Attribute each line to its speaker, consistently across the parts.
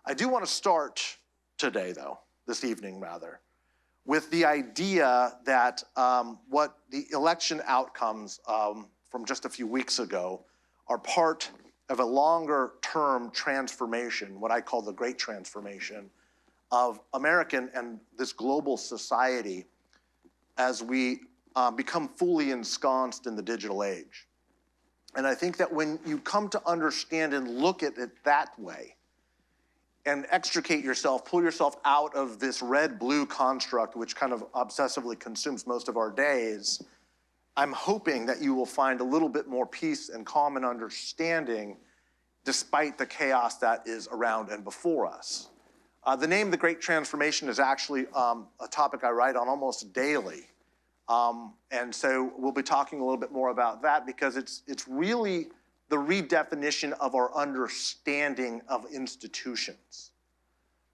Speaker 1: I do want to start today, though, this evening rather, with the idea that what the election outcomes from just a few weeks ago are part of a longer-term transformation, what I call the Great Transformation, of American and this global society as we become fully ensconced in the digital age. And I think that when you come to understand and look at it that way, and extricate yourself, pull yourself out of this red-blue construct which kind of obsessively consumes most of our days, I'm hoping that you will find a little bit more peace and calm and understanding despite the chaos that is around and before us. The name The Great Transformation is actually a topic I write on almost daily. And so we'll be talking a little bit more about that because it's really the redefinition of our understanding of institutions.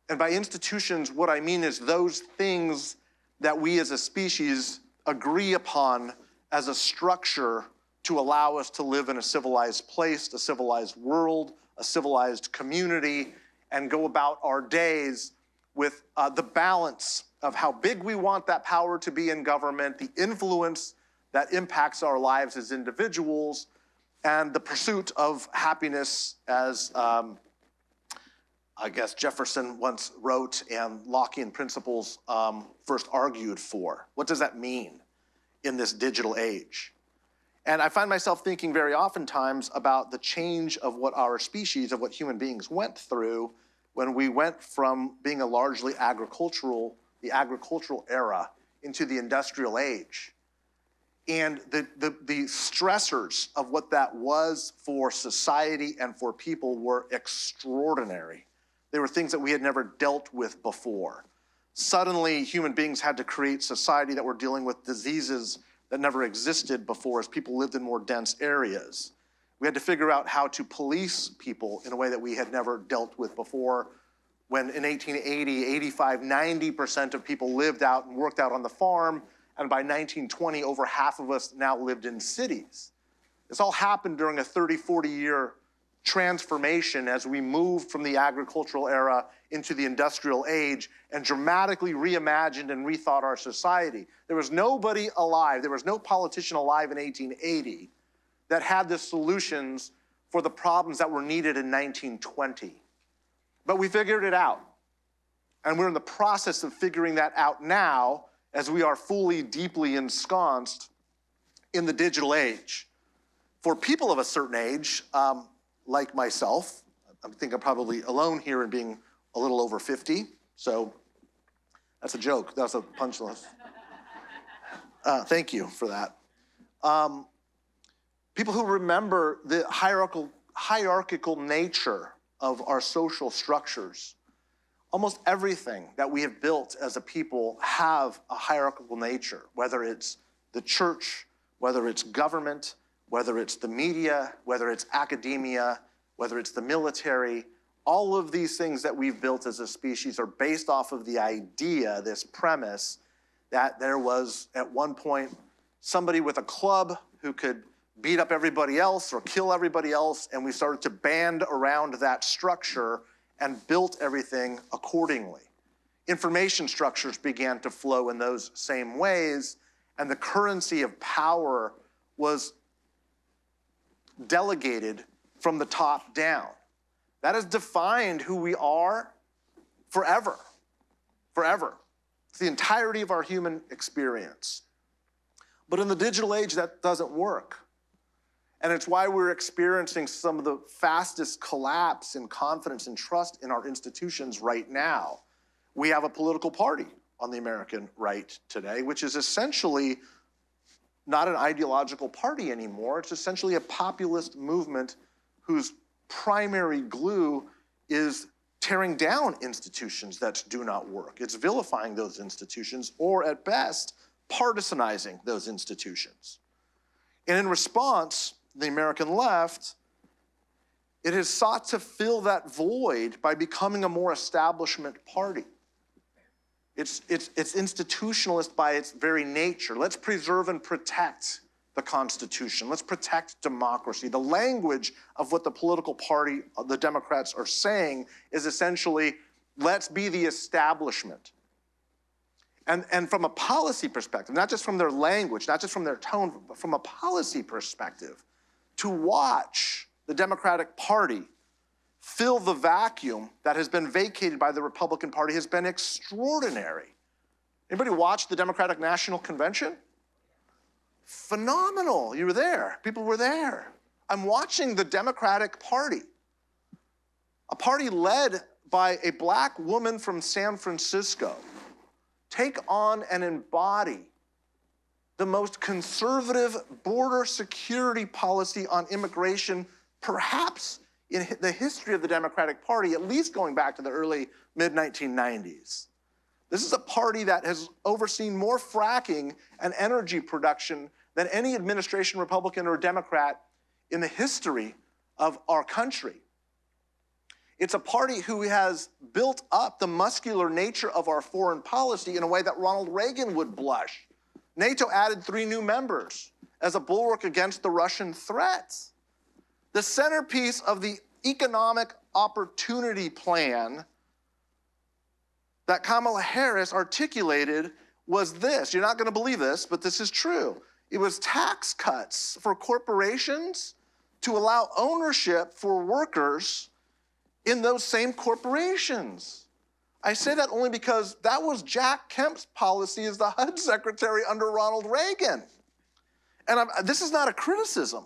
Speaker 1: And by institutions, what I mean is those things that we as a species agree upon as a structure to allow us to live in a civilized place, a civilized world, a civilized community, and go about our days with the balance of how big we want that power to be in government, the influence that impacts our lives as individuals, and the pursuit of happiness, as I guess Jefferson once wrote and Lockean principles first argued for. What does that mean in this digital age? And I find myself thinking very oftentimes about the change of what our species, of what human beings went through when we went from being a largely the agricultural era into the industrial age. And the stressors of what that was for society and for people were extraordinary. They were things that we had never dealt with before. Suddenly, human beings had to create society that were dealing with diseases that never existed before as people lived in more dense areas. We had to figure out how to police people in a way that we had never dealt with before, when in 1880, 85, 90% of people lived out and worked out on the farm, and by 1920, over half of us now lived in cities. This all happened during a 30, 40-year transformation as we moved from the agricultural era into the industrial age and dramatically reimagined and rethought our society. There was nobody alive, there was no politician alive in 1880 that had the solutions for the problems that were needed in 1920. But we figured it out. And we're in the process of figuring that out now as we are fully, deeply ensconced in the digital age. For people of a certain age, like myself, I think I'm probably alone here in being a little over 50, so that's a joke, that's a punchline. Thank you for that. People who remember the hierarchical nature of our social structures. Almost everything that we have built as a people have a hierarchical nature, whether it's the church, whether it's government, whether it's the media, whether it's academia, whether it's the military. All of these things that we've built as a species are based off of the idea, this premise, that there was at one point somebody with a club who could beat up everybody else or kill everybody else, and we started to band around that structure and built everything accordingly. Information structures began to flow in those same ways, and the currency of power was delegated from the top down. That has defined who we are forever, forever. It's the entirety of our human experience. But in the digital age, that doesn't work. And it's why we're experiencing some of the fastest collapse in confidence and trust in our institutions right now. We have a political party on the American right today, which is essentially not an ideological party anymore. It's essentially a populist movement whose primary glue is tearing down institutions that do not work. It's vilifying those institutions, or at best, partisanizing those institutions. And in response, the American left, it has sought to fill that void by becoming a more establishment party. It's institutionalist by its very nature. Let's preserve and protect the Constitution. Let's protect democracy. The language of what the political party, the Democrats, are saying is essentially, let's be the establishment. And from a policy perspective, not just from their language, not just from their tone, but from a policy perspective, to watch the Democratic Party fill the vacuum that has been vacated by the Republican Party has been extraordinary. Anybody watch the Democratic National Convention? Phenomenal. You were there. People were there. I'm watching the Democratic Party, a party led by a black woman from San Francisco, take on and embody the most conservative border security policy on immigration, perhaps in the history of the Democratic Party, at least going back to the early mid-1990s. This is a party that has overseen more fracking and energy production than any administration, Republican or Democrat, in the history of our country. It's a party who has built up the muscular nature of our foreign policy in a way that Ronald Reagan would blush. NATO added 3 new members as a bulwark against the Russian threats. The centerpiece of the economic opportunity plan that Kamala Harris articulated was this. You're not going to believe this, but this is true. It was tax cuts for corporations to allow ownership for workers in those same corporations. I say that only because that was Jack Kemp's policy as the HUD secretary under Ronald Reagan. And this is not a criticism.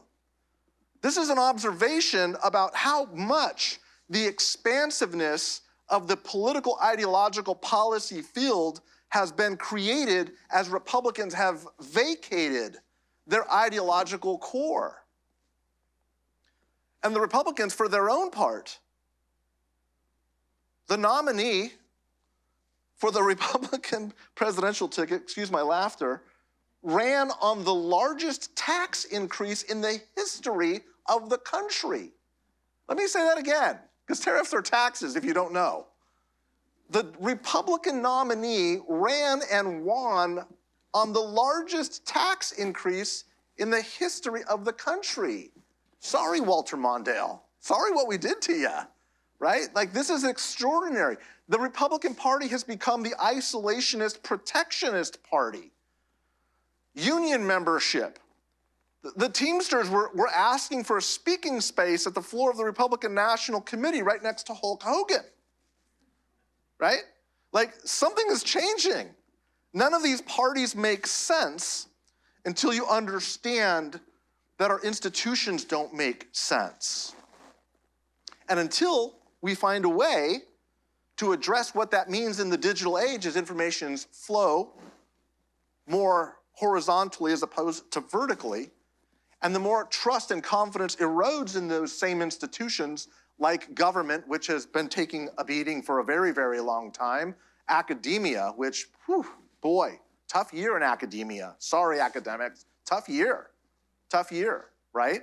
Speaker 1: This is an observation about how much the expansiveness of the political ideological policy field has been created as Republicans have vacated their ideological core. And the Republicans, for their own part, the nominee for the Republican presidential ticket, excuse my laughter, ran on the largest tax increase in the history of the country. Let me say that again, because tariffs are taxes if you don't know. The Republican nominee ran and won on the largest tax increase in the history of the country. Sorry, Walter Mondale. Sorry what we did to you, right? Like, this is extraordinary. The Republican Party has become the isolationist, protectionist party. Union membership. The Teamsters were asking for a speaking space at the floor of the Republican National Committee right next to Hulk Hogan, right? Like, something is changing. None of these parties make sense until you understand that our institutions don't make sense. And until we find a way to address what that means in the digital age as informations flow more horizontally as opposed to vertically, and the more trust and confidence erodes in those same institutions, like government, which has been taking a beating for a very, very long time, academia, which, whew, boy, tough year in academia. Sorry, academics, tough year, right?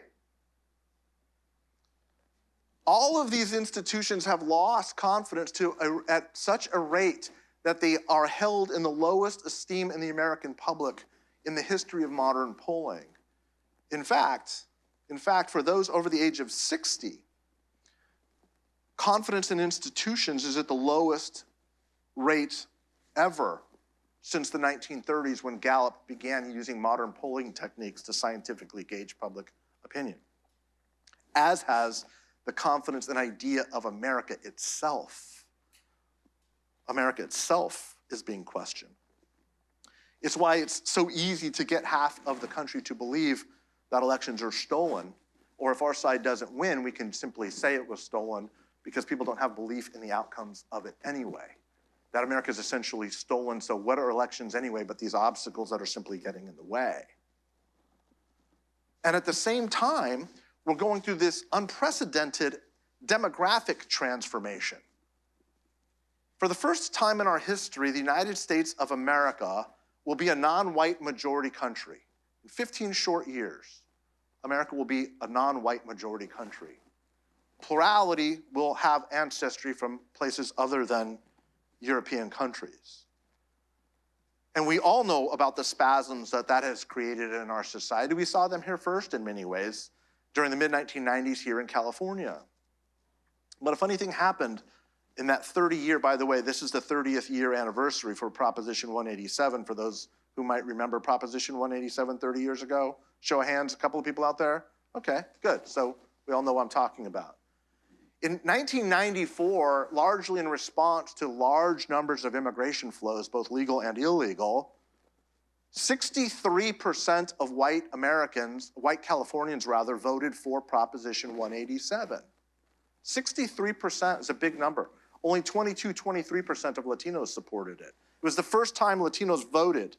Speaker 1: All of these institutions have lost confidence at such a rate that they are held in the lowest esteem in the American public in the history of modern polling. In fact, for those over the age of 60, confidence in institutions is at the lowest rate ever since the 1930s, when Gallup began using modern polling techniques to scientifically gauge public opinion, as has the confidence and idea of America itself. America itself is being questioned. It's why it's so easy to get half of the country to believe that elections are stolen, or if our side doesn't win, we can simply say it was stolen because people don't have belief in the outcomes of it anyway. That America is essentially stolen, so what are elections anyway but these obstacles that are simply getting in the way? And at the same time, we're going through this unprecedented demographic transformation. For the first time in our history, the United States of America will be a non-white majority country. In 15 short years, America will be a non-white majority country. Plurality will have ancestry from places other than European countries. And we all know about the spasms that that has created in our society. We saw them here first in many ways during the mid-1990s here in California. But a funny thing happened in that 30-year, by the way, this is the 30th year anniversary for Proposition 187, for those who might remember Proposition 187 30 years ago. Show of hands, a couple of people out there? Okay, good. So we all know what I'm talking about. In 1994, largely in response to large numbers of immigration flows, both legal and illegal, 63% of white Americans, white Californians rather, voted for Proposition 187. 63% is a big number. Only 23% of Latinos supported it. It was the first time Latinos voted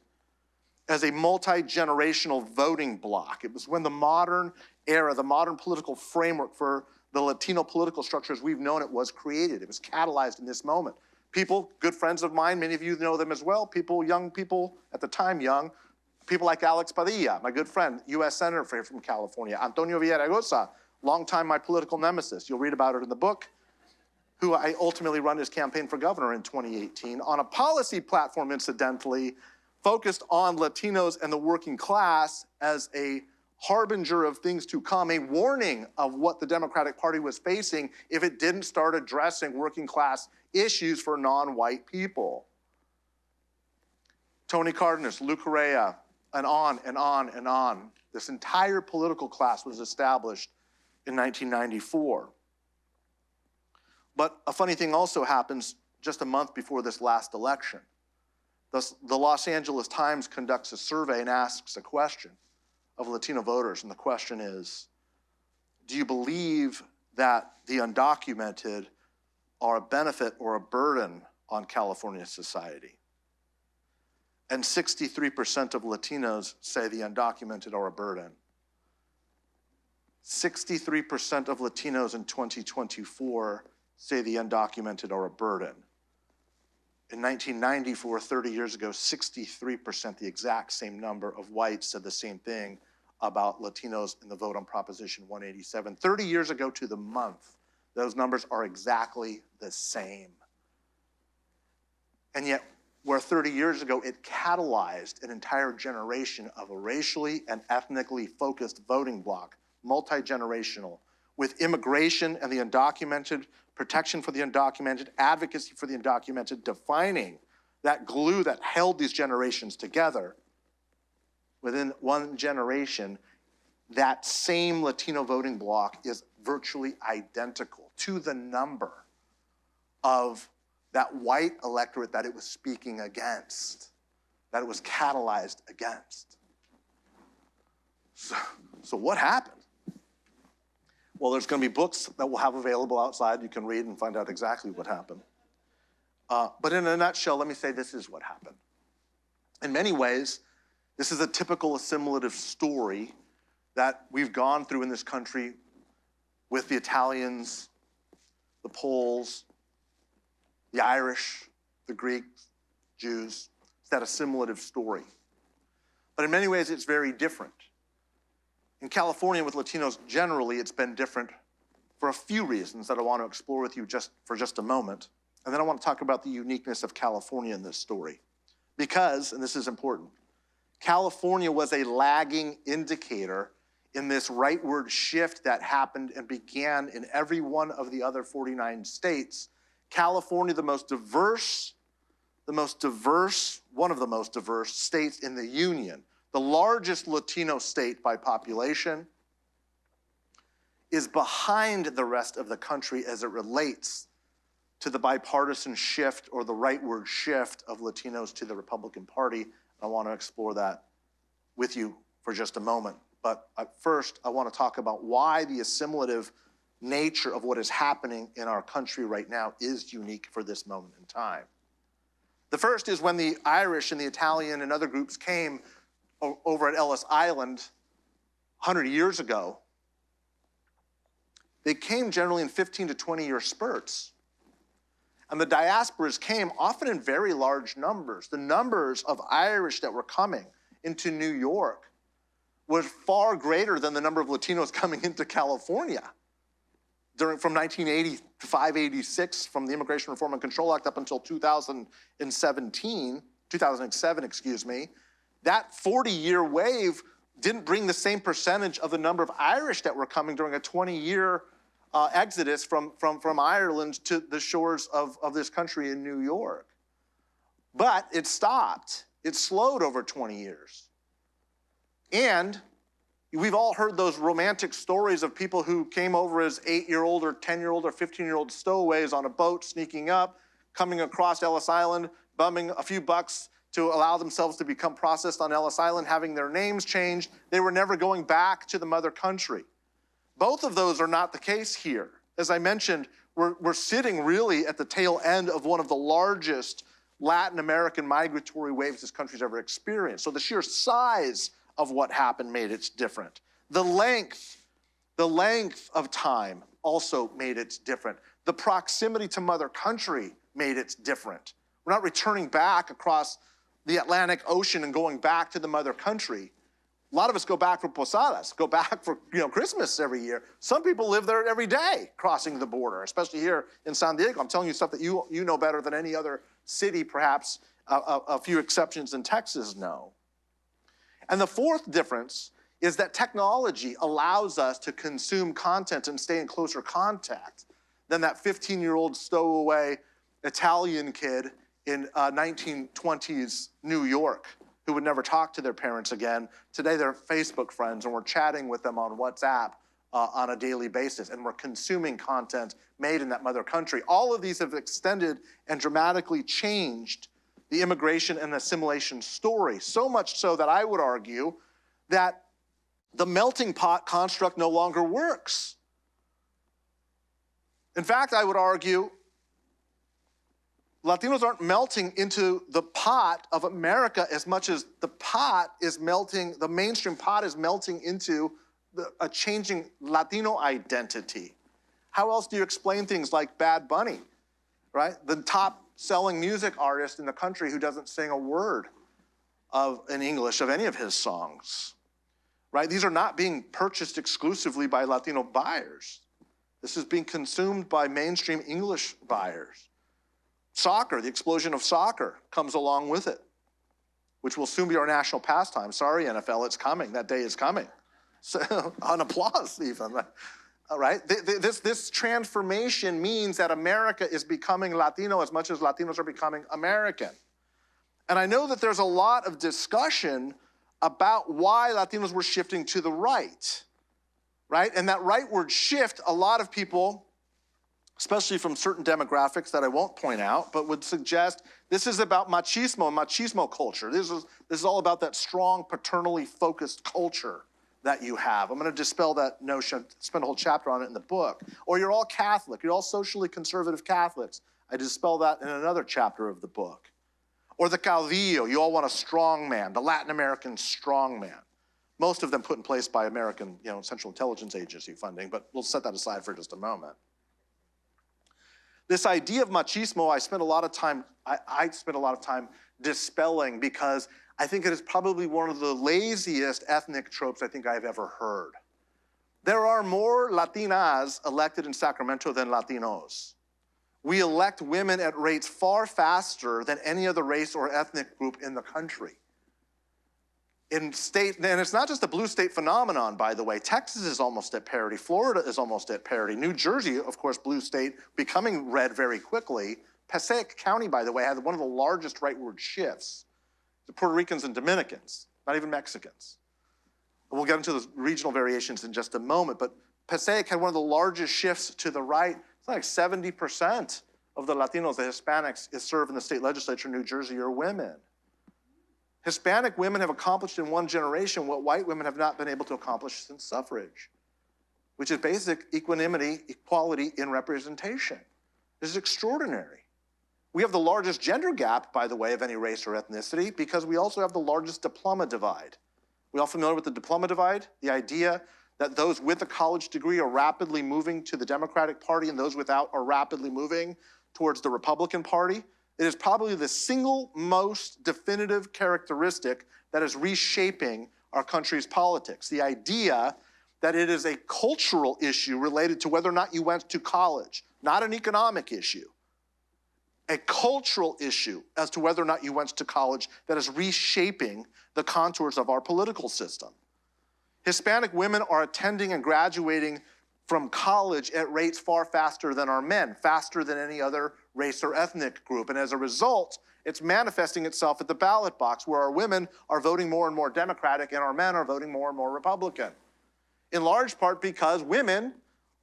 Speaker 1: as a multi-generational voting bloc. It was when the modern era, the modern political framework for the Latino political structures we've known it was created. It was catalyzed in this moment. People, good friends of mine, many of you know them as well, people, young people, at the time young, people like Alex Padilla, my good friend, U.S. Senator from California, Antonio Villaraigosa, longtime my political nemesis. You'll read about it in the book, who I ultimately run his campaign for governor in 2018, on a policy platform, incidentally, focused on Latinos and the working class as a harbinger of things to come, a warning of what the Democratic Party was facing if it didn't start addressing working class issues for non-white people. Tony Cardenas, Lou Correa, and on and on and on. This entire political class was established in 1994. But a funny thing also happens just a month before this last election. The Los Angeles Times conducts a survey and asks a question of Latino voters, and the question is, do you believe that the undocumented are a benefit or a burden on California society? And 63% of Latinos say the undocumented are a burden. 63% of Latinos in 2024 say the undocumented are a burden. In 1994, 30 years ago, 63%, the exact same number of whites, said the same thing about Latinos in the vote on Proposition 187. 30 years ago to the month, those numbers are exactly the same. And yet, where 30 years ago it catalyzed an entire generation of a racially and ethnically focused voting bloc, multi-generational, with immigration and the undocumented, protection for the undocumented, advocacy for the undocumented, defining that glue that held these generations together. Within one generation, that same Latino voting bloc is virtually identical to the number of that white electorate that it was speaking against, that it was catalyzed against. So what happened? Well, there's going to be books that we'll have available outside. You can read and find out exactly what happened. But in a nutshell, let me say this is what happened. In many ways, this is a typical assimilative story that we've gone through in this country with the Italians, the Poles, the Irish, the Greeks, Jews. It's that assimilative story. But in many ways, it's very different. In California, with Latinos generally, it's been different for a few reasons that I want to explore with you for just a moment. And then I want to talk about the uniqueness of California in this story. Because, and this is important, California was a lagging indicator in this rightward shift that happened and began in every one of the other 49 states. California, one of the most diverse states in the union, the largest Latino state by population, is behind the rest of the country as it relates to the bipartisan shift or the rightward shift of Latinos to the Republican Party. I want to explore that with you for just a moment. But first, I want to talk about why the assimilative nature of what is happening in our country right now is unique for this moment in time. The first is when the Irish and the Italian and other groups came over at Ellis Island 100 years ago, they came generally in 15 to 20-year spurts. And the diasporas came often in very large numbers. The numbers of Irish that were coming into New York was far greater than the number of Latinos coming into California. From 1985, 86, from the Immigration Reform and Control Act up until 2017, 2007, excuse me, that 40-year wave didn't bring the same percentage of the number of Irish that were coming during a 20-year exodus from Ireland to the shores of this country in New York. But it stopped. It slowed over 20 years. And we've all heard those romantic stories of people who came over as 8-year-old or 10-year-old or 15-year-old stowaways on a boat, sneaking up, coming across Ellis Island, bumming a few bucks to allow themselves to become processed on Ellis Island, having their names changed. They were never going back to the mother country. Both of those are not the case here. As I mentioned, we're sitting really at the tail end of one of the largest Latin American migratory waves this country's ever experienced. So the sheer size of what happened made it different. The length of time also made it different. The proximity to mother country made it different. We're not returning back across the Atlantic Ocean and going back to the mother country. A lot of us go back for posadas, go back for Christmas every year. Some people live there every day crossing the border, especially here in San Diego. I'm telling you stuff that you know better than any other city, perhaps a few exceptions in Texas know. And the fourth difference is that technology allows us to consume content and stay in closer contact than that 15-year-old stowaway Italian kid in 1920s New York who would never talk to their parents again. Today they're Facebook friends and we're chatting with them on WhatsApp on a daily basis, and we're consuming content made in that mother country. All of these have extended and dramatically changed the immigration and assimilation story, so much so that I would argue that the melting pot construct no longer works. In fact, I would argue Latinos aren't melting into the pot of America as much as the mainstream pot is melting into a changing Latino identity. How else do you explain things like Bad Bunny, right? The top selling music artist in the country who doesn't sing a word in English of any of his songs, right? These are not being purchased exclusively by Latino buyers. This is being consumed by mainstream English buyers. Soccer, the explosion of soccer comes along with it, which will soon be our national pastime. Sorry, NFL, it's coming. That day is coming. So, an applause even. All right? This transformation means that America is becoming Latino as much as Latinos are becoming American. And I know that there's a lot of discussion about why Latinos were shifting to the right? And that rightward shift, a lot of people, especially from certain demographics that I won't point out, but would suggest this is about machismo and machismo culture. This is all about that strong, paternally focused culture that you have. I'm going to dispel that notion, spend a whole chapter on it in the book. Or you're all Catholic, you're all socially conservative Catholics. I dispel that in another chapter of the book. Or the caudillo, you all want a strong man, the Latin American strong man. Most of them put in place by American, Central Intelligence Agency funding, but we'll set that aside for just a moment. This idea of machismo, I spent a lot of time dispelling, because I think it is probably one of the laziest ethnic tropes I think I've ever heard. There are more Latinas elected in Sacramento than Latinos. We elect women at rates far faster than any other race or ethnic group in the country. And it's not just a blue state phenomenon, by the way. Texas is almost at parity. Florida is almost at parity. New Jersey, of course, blue state, becoming red very quickly. Passaic County, by the way, had one of the largest rightward shifts. The Puerto Ricans and Dominicans, not even Mexicans. We'll get into the regional variations in just a moment, but Passaic had one of the largest shifts to the right. It's like 70% of the Latinos, the Hispanics, that serve in the state legislature in New Jersey are women. Hispanic women have accomplished in one generation what white women have not been able to accomplish since suffrage, which is basic equanimity, equality in representation. This is extraordinary. We have the largest gender gap, by the way, of any race or ethnicity, because we also have the largest diploma divide. We all familiar with the diploma divide? The idea that those with a college degree are rapidly moving to the Democratic Party and those without are rapidly moving towards the Republican Party. It is probably the single most definitive characteristic that is reshaping our country's politics. The idea that it is a cultural issue related to whether or not you went to college, not an economic issue. a cultural issue as to whether or not you went to college that is reshaping the contours of our political system. Hispanic women are attending and graduating from college at rates far faster than our men, faster than any other race or ethnic group. And as a result, it's manifesting itself at the ballot box, where our women are voting more and more Democratic and our men are voting more and more Republican. In large part because women,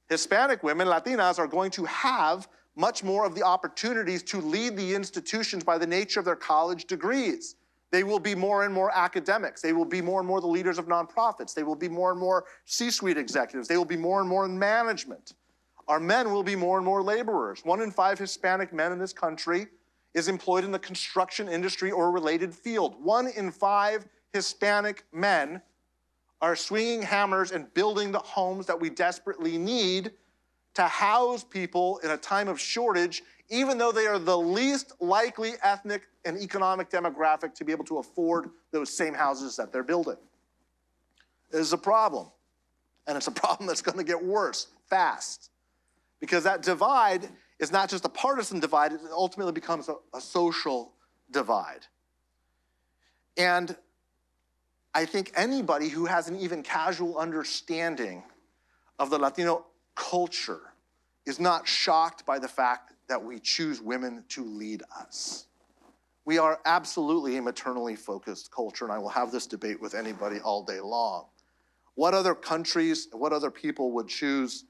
Speaker 1: Hispanic women, Latinas, are going to have much more of the opportunities to lead the institutions by the nature of their college degrees. They will be more and more academics. They will be more and more the leaders of nonprofits. They will be more and more C-suite executives. They will be more and more in management. Our men will be more and more laborers. 1 in 5 Hispanic men in this country is employed in the construction industry or a related field. 1 in 5 Hispanic men are swinging hammers and building the homes that we desperately need to house people in a time of shortage, even though they are the least likely ethnic and economic demographic to be able to afford those same houses that they're building. It is a problem, and it's a problem that's going to get worse fast, because that divide is not just a partisan divide, it ultimately becomes a social divide. And I think anybody who has an even casual understanding of the Latino culture is not shocked by the fact that we choose women to lead us. We are absolutely a maternally focused culture, and I will have this debate with anybody all day long. What other countries, what other people would choose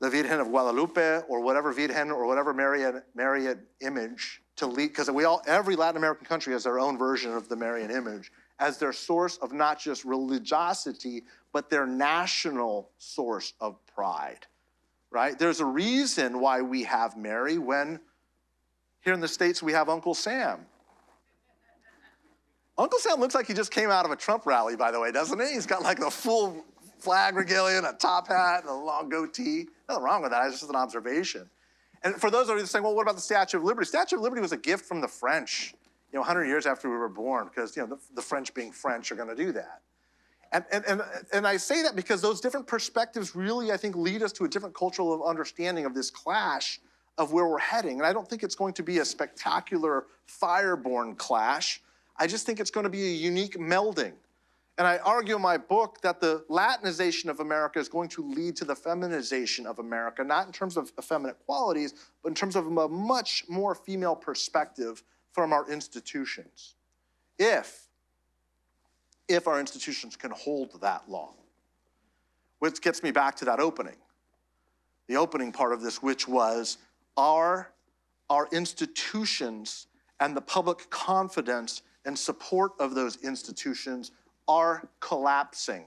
Speaker 1: the Virgen of Guadalupe or whatever Virgen or whatever Marian image to lead? Because every Latin American country has their own version of the Marian image as their source of not just religiosity, but their national source of pride, right? There's a reason why we have Mary when here in the States we have Uncle Sam. Uncle Sam looks like he just came out of a Trump rally, by the way, doesn't he? He's got like the full flag regalia and a top hat and a long goatee. Nothing wrong with that, it's just an observation. And for those of you saying, well, what about the Statue of Liberty? Statue of Liberty was a gift from the French, 100 years after we were born, because the French being French are going to do that. And I say that because those different perspectives really, I think, lead us to a different cultural understanding of this clash of where we're heading. And I don't think it's going to be a spectacular fireborn clash. I just think it's going to be a unique melding. And I argue in my book that the Latinization of America is going to lead to the feminization of America, not in terms of effeminate qualities, but in terms of a much more female perspective from our institutions, if our institutions can hold that long. Which gets me back to that opening. The opening part of this, which was our institutions and the public confidence and support of those institutions are collapsing.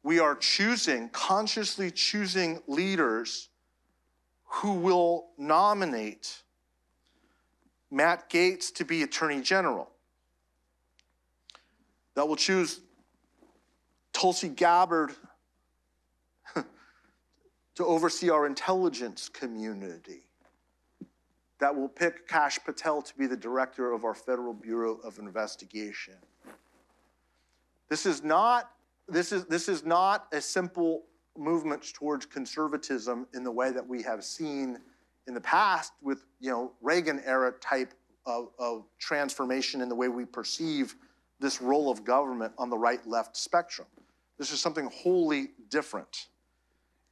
Speaker 1: We are consciously choosing leaders who will nominate Matt Gaetz to be Attorney General, that will choose Tulsi Gabbard to oversee our intelligence community, that will pick Kash Patel to be the director of our Federal Bureau of Investigation. This is not a simple movement towards conservatism in the way that we have seen in the past with Reagan-era type of transformation in the way we perceive this role of government on the right-left spectrum. This is something wholly different.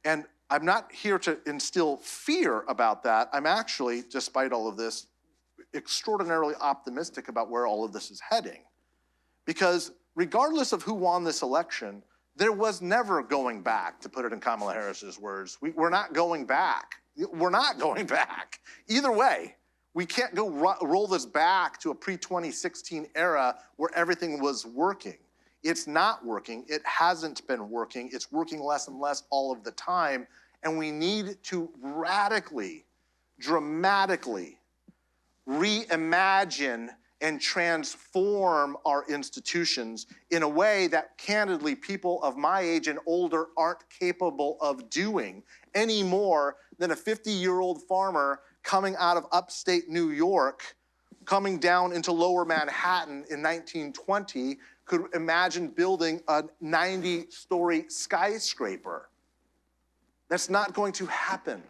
Speaker 1: And I'm not here to instill fear about that. I'm actually, despite all of this, extraordinarily optimistic about where all of this is heading. Because regardless of who won this election, there was never going back, to put it in Kamala Harris's words. We're not going back. We're not going back. Either way, we can't go roll this back to a pre-2016 era where everything was working. It's not working. It hasn't been working. It's working less and less all of the time. And we need to radically, dramatically reimagine and transform our institutions in a way that, candidly, people of my age and older aren't capable of doing any more than a 50-year-old farmer coming out of upstate New York, coming down into lower Manhattan in 1920, could imagine building a 90-story skyscraper. That's not going to happen.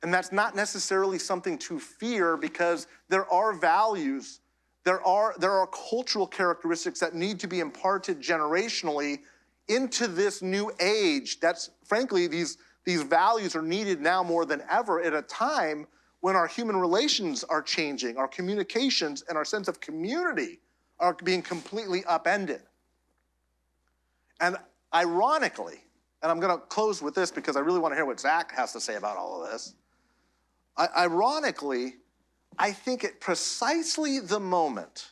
Speaker 1: And that's not necessarily something to fear, because there are values, there are cultural characteristics that need to be imparted generationally into this new age. That's, frankly, these values are needed now more than ever at a time when our human relations are changing, our communications and our sense of community are being completely upended. And ironically, and I'm going to close with this because I really want to hear what Zach has to say about all of this. Ironically, I think at precisely the moment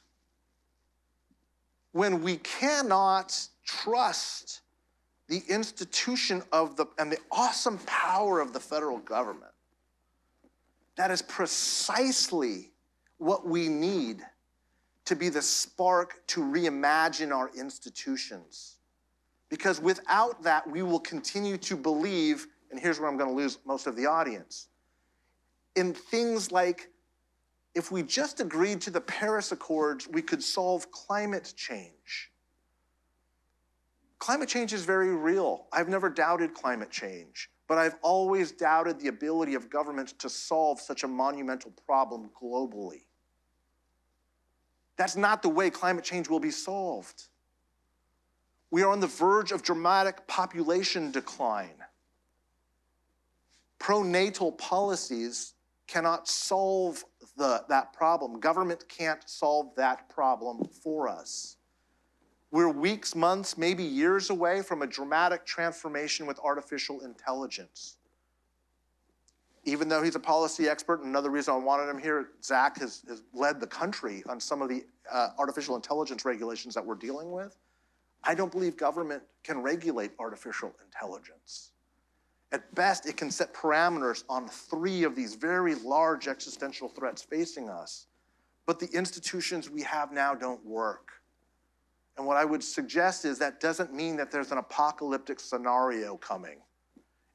Speaker 1: when we cannot trust the institution and the awesome power of the federal government, that is precisely what we need to be the spark to reimagine our institutions. Because without that, we will continue to believe, and here's where I'm going to lose most of the audience, in things like, if we just agreed to the Paris Accords, we could solve climate change. Climate change is very real. I've never doubted climate change, but I've always doubted the ability of governments to solve such a monumental problem globally. That's not the way climate change will be solved. We are on the verge of dramatic population decline. Pronatal policies cannot solve that problem. Government can't solve that problem for us. We're weeks, months, maybe years away from a dramatic transformation with artificial intelligence. Even though he's a policy expert, and another reason I wanted him here, Zach has led the country on some of the artificial intelligence regulations that we're dealing with. I don't believe government can regulate artificial intelligence. At best, it can set parameters on 3 of these very large existential threats facing us. But the institutions we have now don't work. And what I would suggest is that doesn't mean that there's an apocalyptic scenario coming,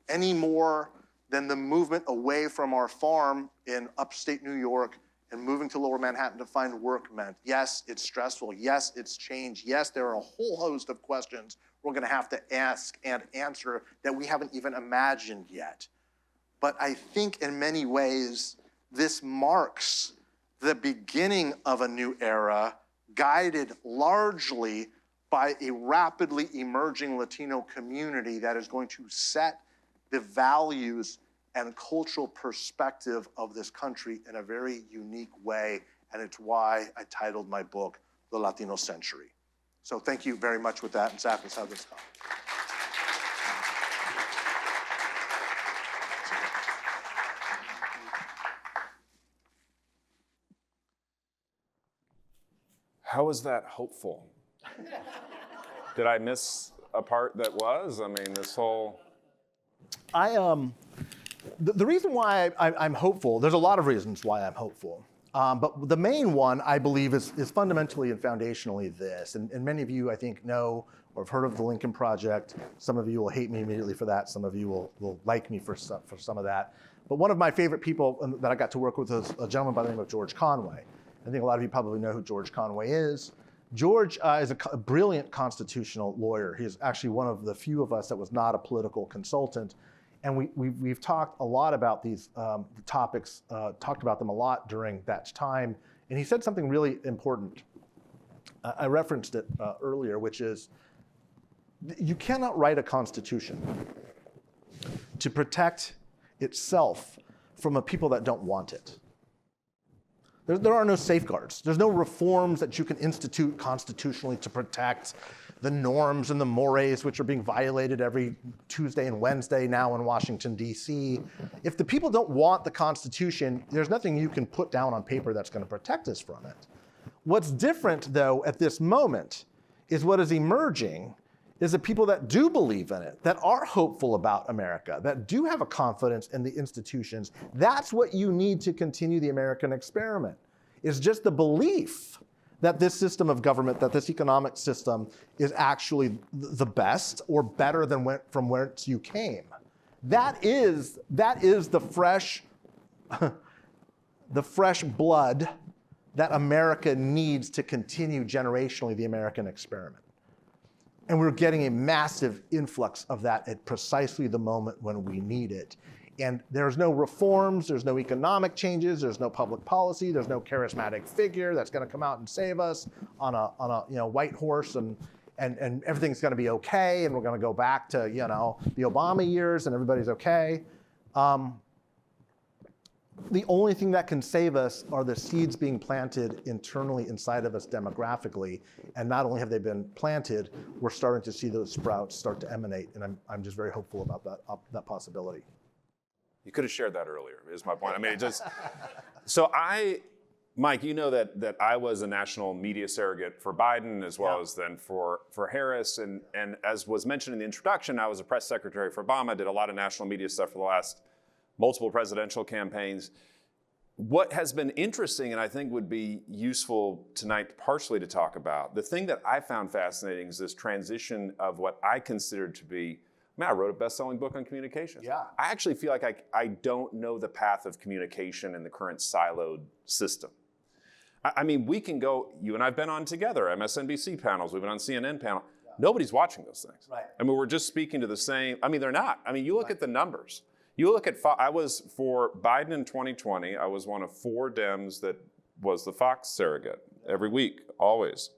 Speaker 1: any more than the movement away from our farm in upstate New York and moving to Lower Manhattan to find work meant. Yes, it's stressful. Yes, it's change. Yes, there are a whole host of questions we're going to have to ask and answer that we haven't even imagined yet. But I think in many ways, this marks the beginning of a new era, guided largely by a rapidly emerging Latino community that is going to set the values and cultural perspective of this country in a very unique way. And it's why I titled my book, The Latino Century. So thank you very much with that. And Zach, let's have this come.
Speaker 2: How is that hopeful? Did I miss a part that was? I mean, this whole...
Speaker 3: The reason why I'm hopeful, there's a lot of reasons why I'm hopeful. But the main one, I believe, is fundamentally and foundationally this. And many of you, I think, know or have heard of the Lincoln Project. Some of you will hate me immediately for that. Some of you will like me for some of that. But one of my favorite people that I got to work with is a gentleman by the name of George Conway. I think a lot of you probably know who George Conway is. George is a brilliant constitutional lawyer. He's actually one of the few of us that was not a political consultant. And we've talked a lot about these topics, talked about them a lot during that time. And he said something really important. I referenced it earlier, which is you cannot write a constitution to protect itself from a people that don't want it. There are no safeguards. There's no reforms that you can institute constitutionally to protect the norms and the mores which are being violated every Tuesday and Wednesday now in Washington, D.C. If the people don't want the Constitution, there's nothing you can put down on paper that's going to protect us from it. What's different, though, at this moment is what is emerging is the people that do believe in it, that are hopeful about America, that do have a confidence in the institutions. That's what you need to continue the American experiment, is just the belief that this system of government, that this economic system is actually the best or better than from whence you came. That is the fresh blood that America needs to continue generationally the American experiment. And we're getting a massive influx of that at precisely the moment when we need it. And there's no reforms, there's no economic changes, there's no public policy, there's no charismatic figure that's going to come out and save us on a white horse, and everything's going to be okay, and we're going to go back to the Obama years, and everybody's okay. The only thing that can save us are the seeds being planted internally inside of us demographically. And not only have they been planted, we're starting to see those sprouts start to emanate. And I'm just very hopeful about that possibility.
Speaker 2: You could have shared that earlier, is my point. I mean, Mike, you know that I was a national media surrogate for Biden as well as then for Harris. And as was mentioned in the introduction, I was a press secretary for Obama, did a lot of national media stuff for the last multiple presidential campaigns. What has been interesting, and I think would be useful tonight partially to talk about, the thing that I found fascinating is this transition of what I considered to be, I wrote a best-selling book on communications.
Speaker 3: Yeah.
Speaker 2: I actually feel like I don't know the path of communication in the current siloed system. I mean, we can go, you and I have been on together, MSNBC panels, we've been on CNN panel. Yeah. Nobody's watching those things.
Speaker 3: Right.
Speaker 2: I mean, we're just speaking to the same, they're not. I mean, you look at the numbers. You look at, I was, for Biden in 2020, I was one of 4 Dems that was the Fox surrogate every week, always.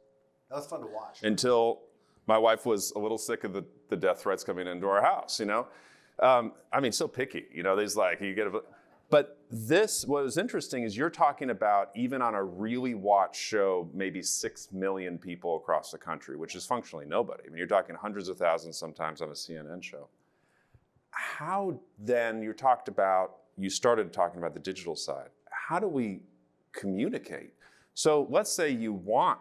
Speaker 3: That was fun to watch.
Speaker 2: Until my wife was a little sick of the death threats coming into our house, so picky, there's like, but what is interesting is you're talking about, even on a really watched show, maybe 6 million people across the country, which is functionally nobody. I mean, you're talking hundreds of thousands sometimes on a CNN show. How then, you started talking about the digital side. How do we communicate? So let's say you want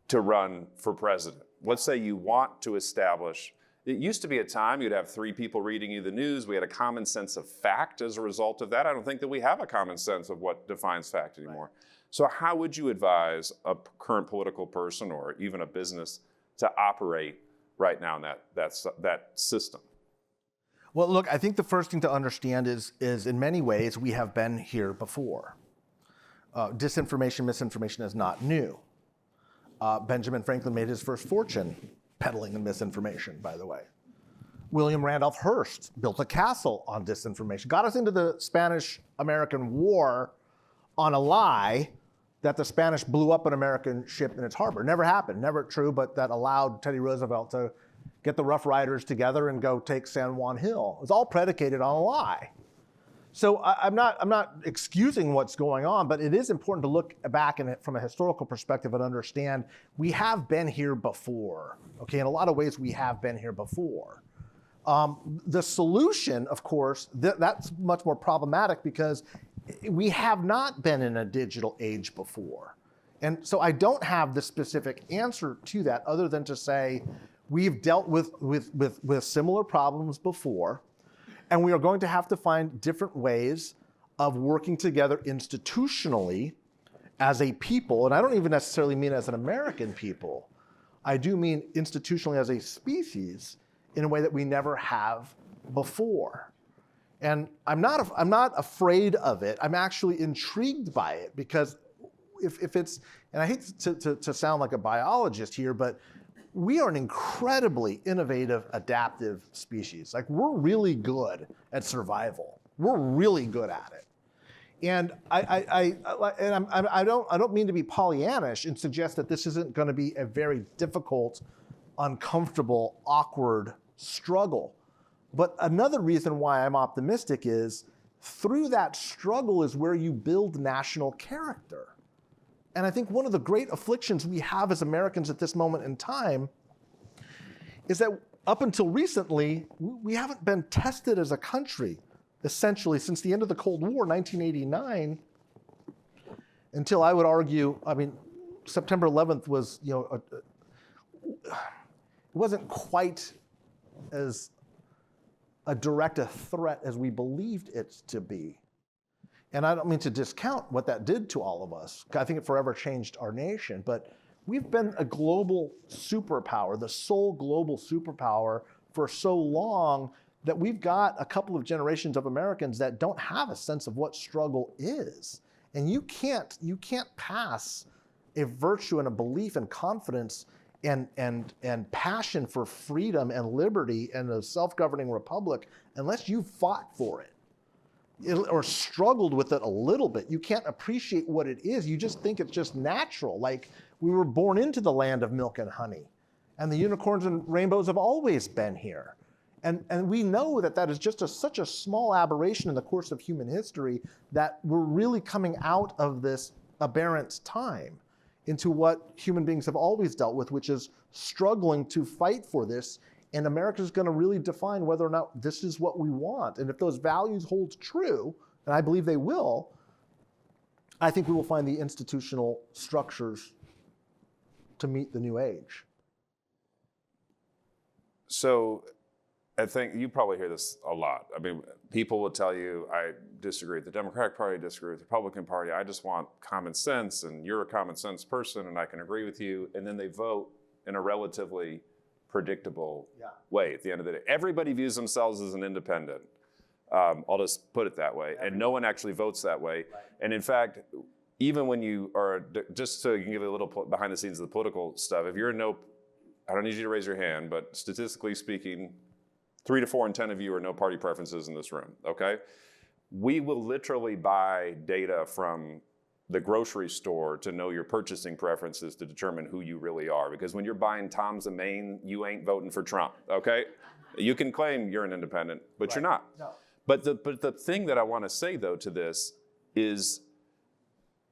Speaker 2: to run for president. Let's say you want to establish, it used to be a time you'd have 3 people reading you the news. We had a common sense of fact as a result of that. I don't think that we have a common sense of what defines fact anymore. Right. So how would you advise a current political person or even a business to operate right now in that system?
Speaker 3: Well, look, I think the first thing to understand is in many ways we have been here before. Disinformation, misinformation is not new. Benjamin Franklin made his first fortune peddling in misinformation, by the way. William Randolph Hearst built a castle on disinformation, got us into the Spanish-American War on a lie that the Spanish blew up an American ship in its harbor. Never happened, never true, but that allowed Teddy Roosevelt to get the Rough Riders together and go take San Juan Hill. It was all predicated on a lie. So I'm not excusing what's going on, but it is important to look back from a historical perspective and understand we have been here before. Okay, in a lot of ways we have been here before. The solution, of course, that's much more problematic because we have not been in a digital age before. And so I don't have the specific answer to that other than to say, we've dealt with similar problems before, and we are going to have to find different ways of working together institutionally as a people. And I don't even necessarily mean as an American people. I do mean institutionally as a species in a way that we never have before. And I'm not afraid of it. I'm actually intrigued by it because if it's, and I hate to sound like a biologist here, but we are an incredibly innovative, adaptive species. Like, we're really good at survival. We're really good at it. And I don't mean to be Pollyannish and suggest that this isn't going to be a very difficult, uncomfortable, awkward struggle. But another reason why I'm optimistic is through that struggle is where you build national character. And I think one of the great afflictions we have as Americans at this moment in time is that up until recently, we haven't been tested as a country, essentially, since the end of the Cold War, 1989, until I would argue, September 11th was, it wasn't quite as a direct a threat as we believed it to be. And I don't mean to discount what that did to all of us. I think it forever changed our nation, but we've been a global superpower, the sole global superpower for so long that we've got a couple of generations of Americans that don't have a sense of what struggle is. And you can't pass a virtue and a belief and confidence and passion for freedom and liberty and a self-governing republic unless you fought for it or struggled with it a little bit. You can't appreciate what it is. You just think it's just natural. Like we were born into the land of milk and honey, and the unicorns and rainbows have always been here. And we know that is just such a small aberration in the course of human history that we're really coming out of this aberrant time into what human beings have always dealt with, which is struggling to fight for this. And America's going to really define whether or not this is what we want. And if those values hold true, and I believe they will, I think we will find the institutional structures to meet the new age.
Speaker 2: So I think you probably hear this a lot. I mean, people will tell you, I disagree with the Democratic Party, I disagree with the Republican Party, I just want common sense, and you're a common sense person, and I can agree with you. And then they vote in a relatively predictable way at the end of the day. Everybody views themselves as an independent. I'll just put it that way. And no one actually votes that way. Right. And in fact, even when you are, just so you can give a little behind the scenes of the political stuff, if you're a no, I don't need you to raise your hand, but statistically speaking, 3 to 4 in 10 of you are no party preferences in this room, okay? We will literally buy data from the grocery store to know your purchasing preferences to determine who you really are. Because when you're buying Tom's of Maine, you ain't voting for Trump, okay? You can claim you're an independent, but you're not. No. But the thing that I want to say, though, to this is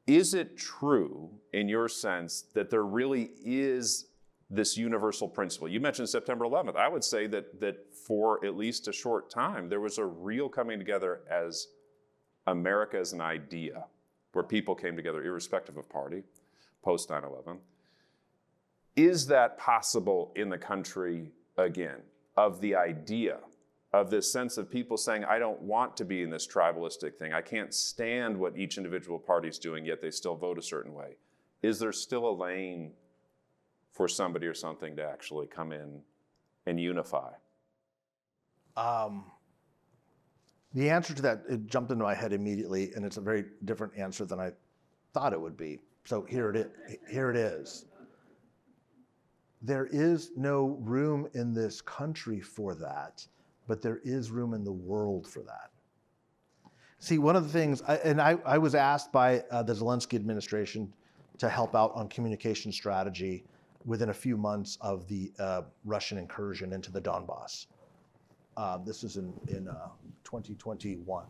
Speaker 2: it true, in your sense, that there really is this universal principle? You mentioned September 11th. I would say that for at least a short time, there was a real coming together as America as an idea, where people came together irrespective of party, post 9/11. Is that possible in the country again, of the idea, of this sense of people saying, I don't want to be in this tribalistic thing, I can't stand what each individual party's doing, yet they still vote a certain way? Is there still a lane for somebody or something to actually come in and unify?
Speaker 3: The answer to that, it jumped into my head immediately, and it's a very different answer than I thought it would be. So here it is. There is no room in this country for that, but there is room in the world for that. See, one of the things, I was asked by the Zelensky administration to help out on communication strategy within a few months of the Russian incursion into the Donbass. This is in 2021,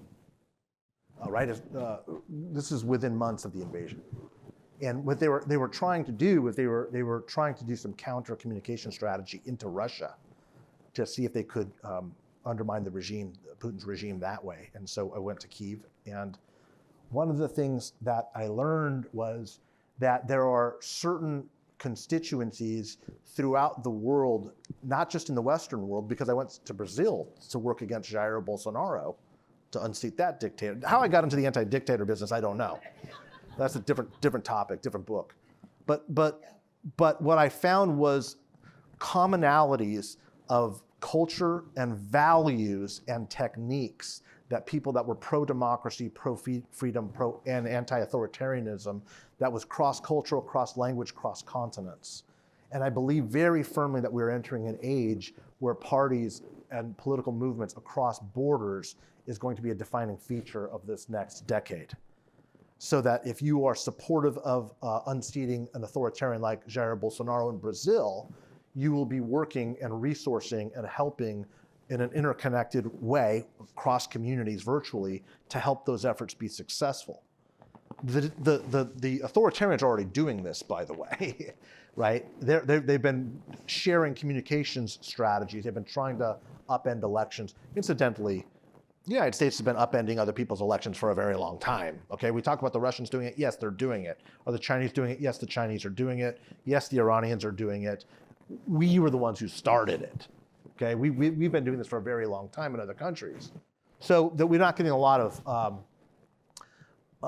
Speaker 3: right? This is within months of the invasion. And what they were trying to do was they were trying to do some counter communication strategy into Russia to see if they could undermine the regime, Putin's regime, that way. And so I went to Kyiv, and one of the things that I learned was that there are certain constituencies throughout the world, not just in the Western world, because I went to Brazil to work against Jair Bolsonaro to unseat that dictator. How I got into the anti-dictator business, I don't know. That's a different topic, different book. But what I found was commonalities of culture and values and techniques that people that were pro-democracy, pro-freedom, and anti-authoritarianism, that was cross-cultural, cross-language, cross-continents. And I believe very firmly that we're entering an age where parties and political movements across borders is going to be a defining feature of this next decade. So that if you are supportive of unseating an authoritarian like Jair Bolsonaro in Brazil, you will be working and resourcing and helping in an interconnected way, across communities virtually, to help those efforts be successful. The authoritarians are already doing this, by the way, right? They've been sharing communications strategies. They've been trying to upend elections. Incidentally, the United States has been upending other people's elections for a very long time, okay? We talk about the Russians doing it. Yes, they're doing it. Are the Chinese doing it? Yes, the Chinese are doing it. Yes, the Iranians are doing it. We were the ones who started it. Okay, we've been doing this for a very long time in other countries. So that we're not getting a lot of,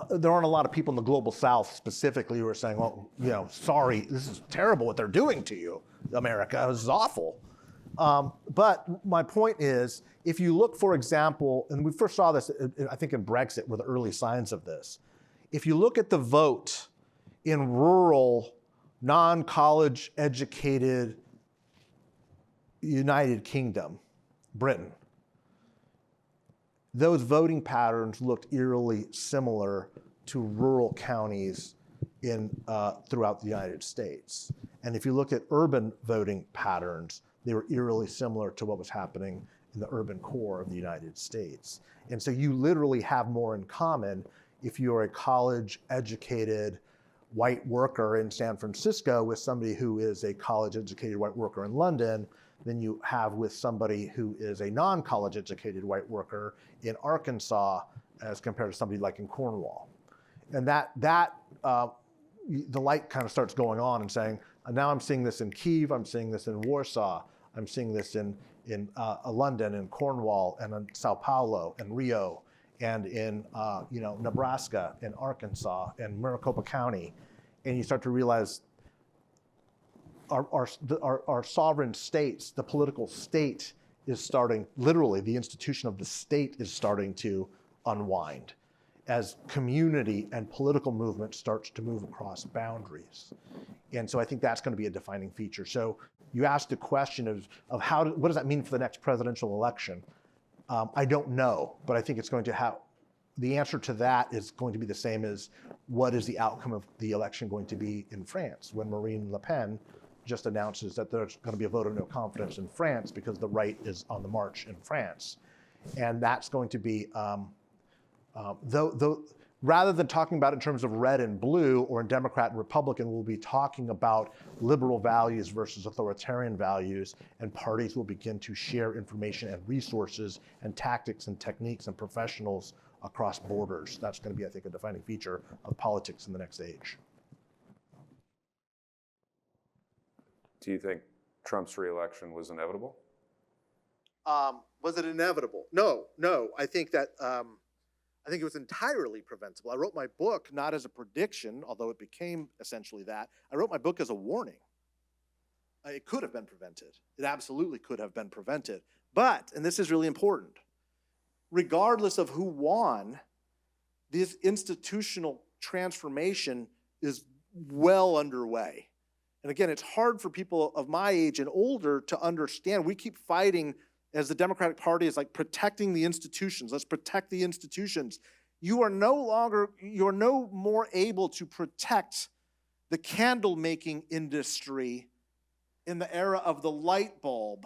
Speaker 3: there aren't a lot of people in the global south specifically who are saying, well, sorry, this is terrible what they're doing to you, America, this is awful. But my point is, if you look, for example, and we first saw this, I think in Brexit were the early signs of this. If you look at the vote in rural non-college educated United Kingdom, Britain, those voting patterns looked eerily similar to rural counties throughout the United States. And if you look at urban voting patterns, they were eerily similar to what was happening in the urban core of the United States. And so you literally have more in common if you're a college-educated white worker in San Francisco with somebody who is a college-educated white worker in London than you have with somebody who is a non-college educated white worker in Arkansas as compared to somebody like in Cornwall. And the light kind of starts going on and saying, now I'm seeing this in Kyiv, I'm seeing this in Warsaw, I'm seeing this in London and Cornwall and in Sao Paulo and Rio and in Nebraska and Arkansas and Maricopa County. And you start to realize our sovereign states, the political state is starting, literally the institution of the state is starting to unwind as community and political movement starts to move across boundaries. And so I think that's going to be a defining feature. So you asked the question of what does that mean for the next presidential election? I don't know, but I think it's going to have, the answer to that is going to be the same as what is the outcome of the election going to be in France when Marine Le Pen just announces that there's going to be a vote of no confidence in France because the right is on the march in France. And that's going to be, rather than talking about it in terms of red and blue or in Democrat and Republican, we'll be talking about liberal values versus authoritarian values, and parties will begin to share information and resources and tactics and techniques and professionals across borders. That's going to be, I think, a defining feature of politics in the next age.
Speaker 2: Do you think Trump's reelection was inevitable?
Speaker 1: Was it inevitable? No. I think that I think it was entirely preventable. I wrote my book not as a prediction, although it became essentially that. I wrote my book as a warning. It could have been prevented. It absolutely could have been prevented. But, and this is really important, regardless of who won, this institutional transformation is well underway. And again, it's hard for people of my age and older to understand. We keep fighting as the Democratic Party is like protecting the institutions. Let's protect the institutions. You are no more able to protect the candle making industry in the era of the light bulb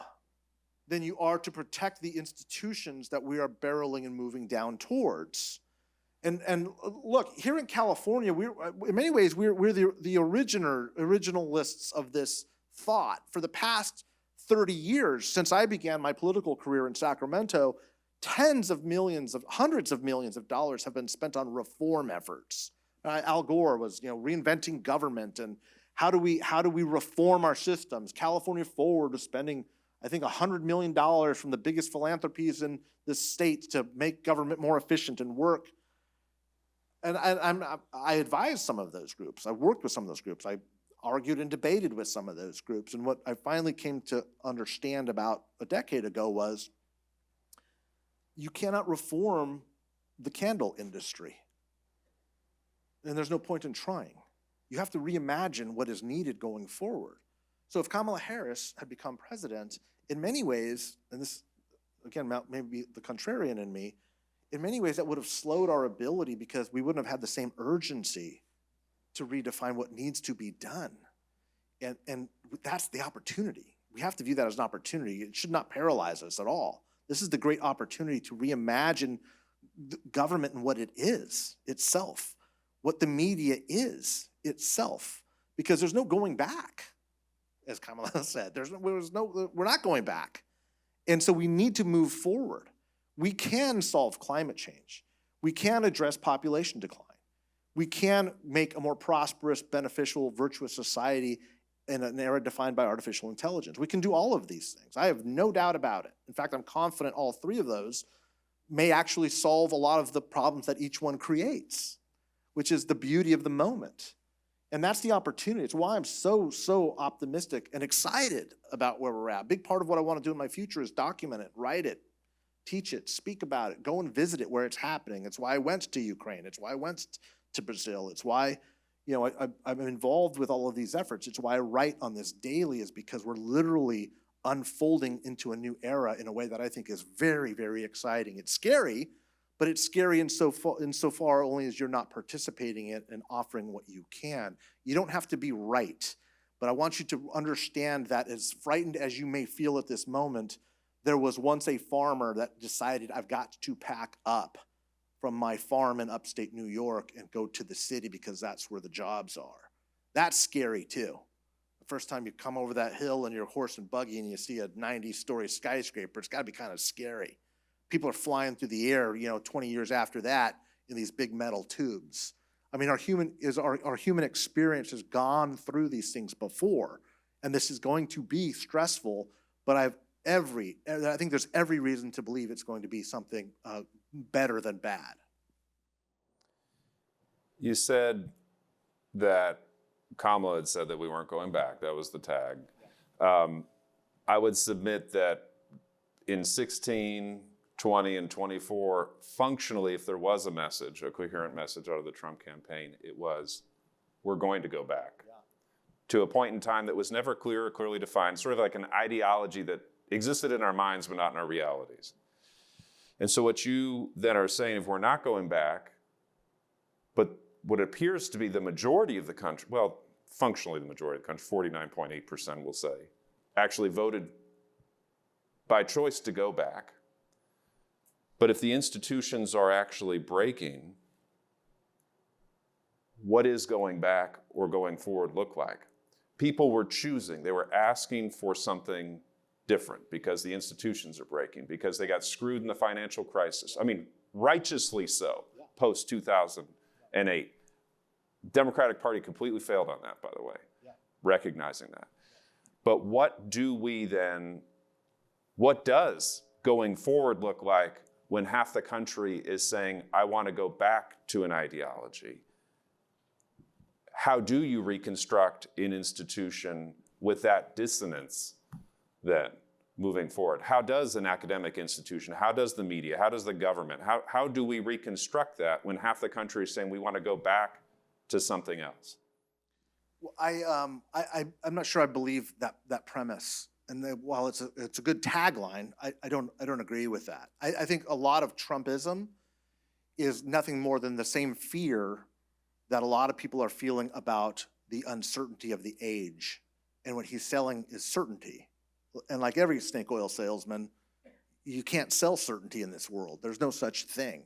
Speaker 1: than you are to protect the institutions that we are barreling and moving down towards. And look, here in California, in many ways, we're the originalists of this thought. For the past 30 years, since I began my political career in Sacramento, hundreds of millions of dollars have been spent on reform efforts. Al Gore was, reinventing government and how do we reform our systems? California Forward was spending, I think, $100 million from the biggest philanthropies in the state to make government more efficient and work. And I advised some of those groups. I worked with some of those groups. I argued and debated with some of those groups. And what I finally came to understand about a decade ago was you cannot reform the candle industry. And there's no point in trying. You have to reimagine what is needed going forward. So if Kamala Harris had become president, in many ways, and this, again, maybe the contrarian in me, in many ways that would have slowed our ability because we wouldn't have had the same urgency to redefine what needs to be done. And that's the opportunity. We have to view that as an opportunity. It should not paralyze us at all. This is the great opportunity to reimagine government and what it is itself, what the media is itself, because there's no going back, as Kamala said. We're not going back. And so we need to move forward. We can solve climate change. We can address population decline. We can make a more prosperous, beneficial, virtuous society in an era defined by artificial intelligence. We can do all of these things. I have no doubt about it. In fact, I'm confident all three of those may actually solve a lot of the problems that each one creates, which is the beauty of the moment. And that's the opportunity. It's why I'm so optimistic and excited about where we're at. A big part of what I want to do in my future is document it, write it, teach it, speak about it, go and visit it where it's happening. It's why I went to Ukraine. It's why I went to Brazil. It's why, I'm involved with all of these efforts. It's why I write on this daily, is because we're literally unfolding into a new era in a way that I think is very, very exciting. It's scary, but it's scary insofar only as you're not participating in it and offering what you can. You don't have to be right, but I want you to understand that as frightened as you may feel at this moment, there was once a farmer that decided, I've got to pack up from my farm in upstate New York and go to the city because that's where the jobs are. That's scary too. The first time you come over that hill in your horse and buggy and you see a 90-story skyscraper, it's gotta be kind of scary. People are flying through the air, 20 years after that in these big metal tubes. I mean, our human experience has gone through these things before, and this is going to be stressful, but I think there's every reason to believe it's going to be something better than bad.
Speaker 2: You said that Kamala had said that we weren't going back. That was the tag. I would submit that in 16, 20, and 24, functionally, if there was a message, a coherent message out of the Trump campaign, it was, we're going to go back to a point in time that was never clear or clearly defined, sort of like an ideology that existed in our minds but not in our realities. And so what you then are saying, if we're not going back, but what appears to be the majority of the country, well, functionally the majority of the country, 49.8% will say, actually voted by choice to go back. But if the institutions are actually breaking, what is going back or going forward look like? People were choosing, they were asking for something different because the institutions are breaking, because they got screwed in the financial crisis. I mean, righteously so, post-2008. Democratic Party completely failed on that, by the way, recognizing that. But what does going forward look like when half the country is saying, I want to go back to an ideology? How do you reconstruct an institution with that dissonance then moving forward? How does an academic institution, how does the media, how does the government, how do we reconstruct that when half the country is saying we want to go back to something else?
Speaker 1: Well, I'm not sure I believe that premise. And while it's a good tagline, I don't agree with that. I think a lot of Trumpism is nothing more than the same fear that a lot of people are feeling about the uncertainty of the age. And what he's selling is certainty. And like every snake oil salesman, you can't sell certainty in this world. There's no such thing.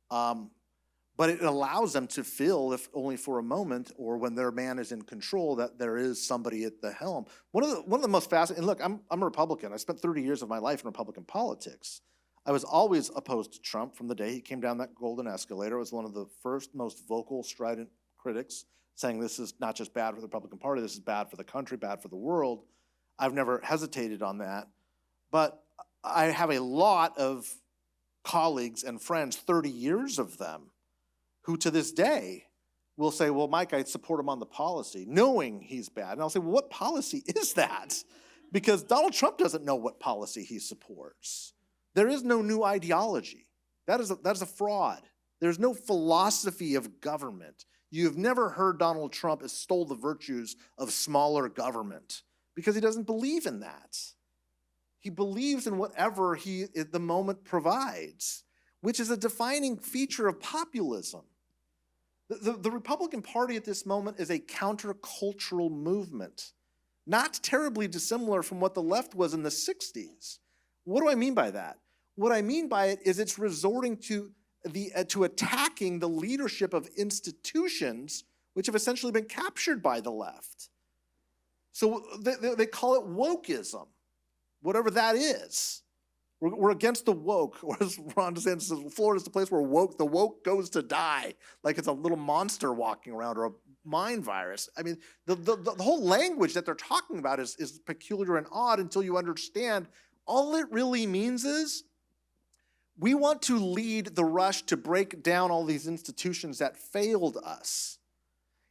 Speaker 1: But it allows them to feel, if only for a moment, or when their man is in control, that there is somebody at the helm. One of the most fascinating, and look, I'm a Republican. I spent 30 years of my life in Republican politics. I was always opposed to Trump from the day he came down that golden escalator. I was one of the first, most vocal, strident critics, saying this is not just bad for the Republican Party, this is bad for the country, bad for the world. I've never hesitated on that. But I have a lot of colleagues and friends, 30 years of them, who to this day will say, well, Mike, I support him on the policy, knowing he's bad. And I'll say, well, what policy is that? Because Donald Trump doesn't know what policy he supports. There is no new ideology. That is a fraud. There's no philosophy of government. You've never heard Donald Trump extol the virtues of smaller government because he doesn't believe in that. He believes in whatever the moment provides, which is a defining feature of populism. The Republican Party at this moment is a countercultural movement, not terribly dissimilar from what the left was in the 60s. What do I mean by that? What I mean by it is it's resorting to attacking the leadership of institutions which have essentially been captured by the left. So they call it wokeism, whatever that is. We're against the woke, or as Ron DeSantis says, Florida's the place where the woke goes to die, like it's a little monster walking around or a mind virus. I mean, the whole language that they're talking about is peculiar and odd until you understand all it really means is we want to lead the rush to break down all these institutions that failed us.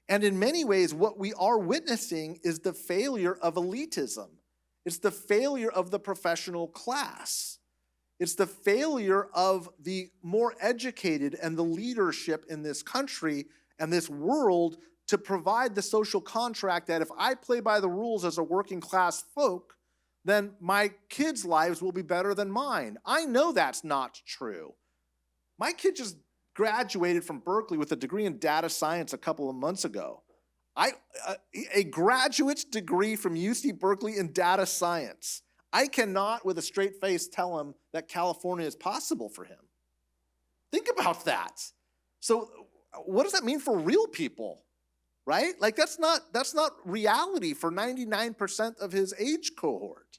Speaker 1: And in many ways, what we are witnessing is the failure of elitism. It's the failure of the professional class. It's the failure of the more educated and the leadership in this country and this world to provide the social contract that if I play by the rules as a working class folk, then my kids' lives will be better than mine. I know that's not true. My kid just graduated from Berkeley with a degree in data science a couple of months ago. A graduate's degree from UC Berkeley in data science. I cannot, with a straight face, tell him that California is possible for him. Think about that. So what does that mean for real people, right? Like that's not reality for 99% of his age cohort.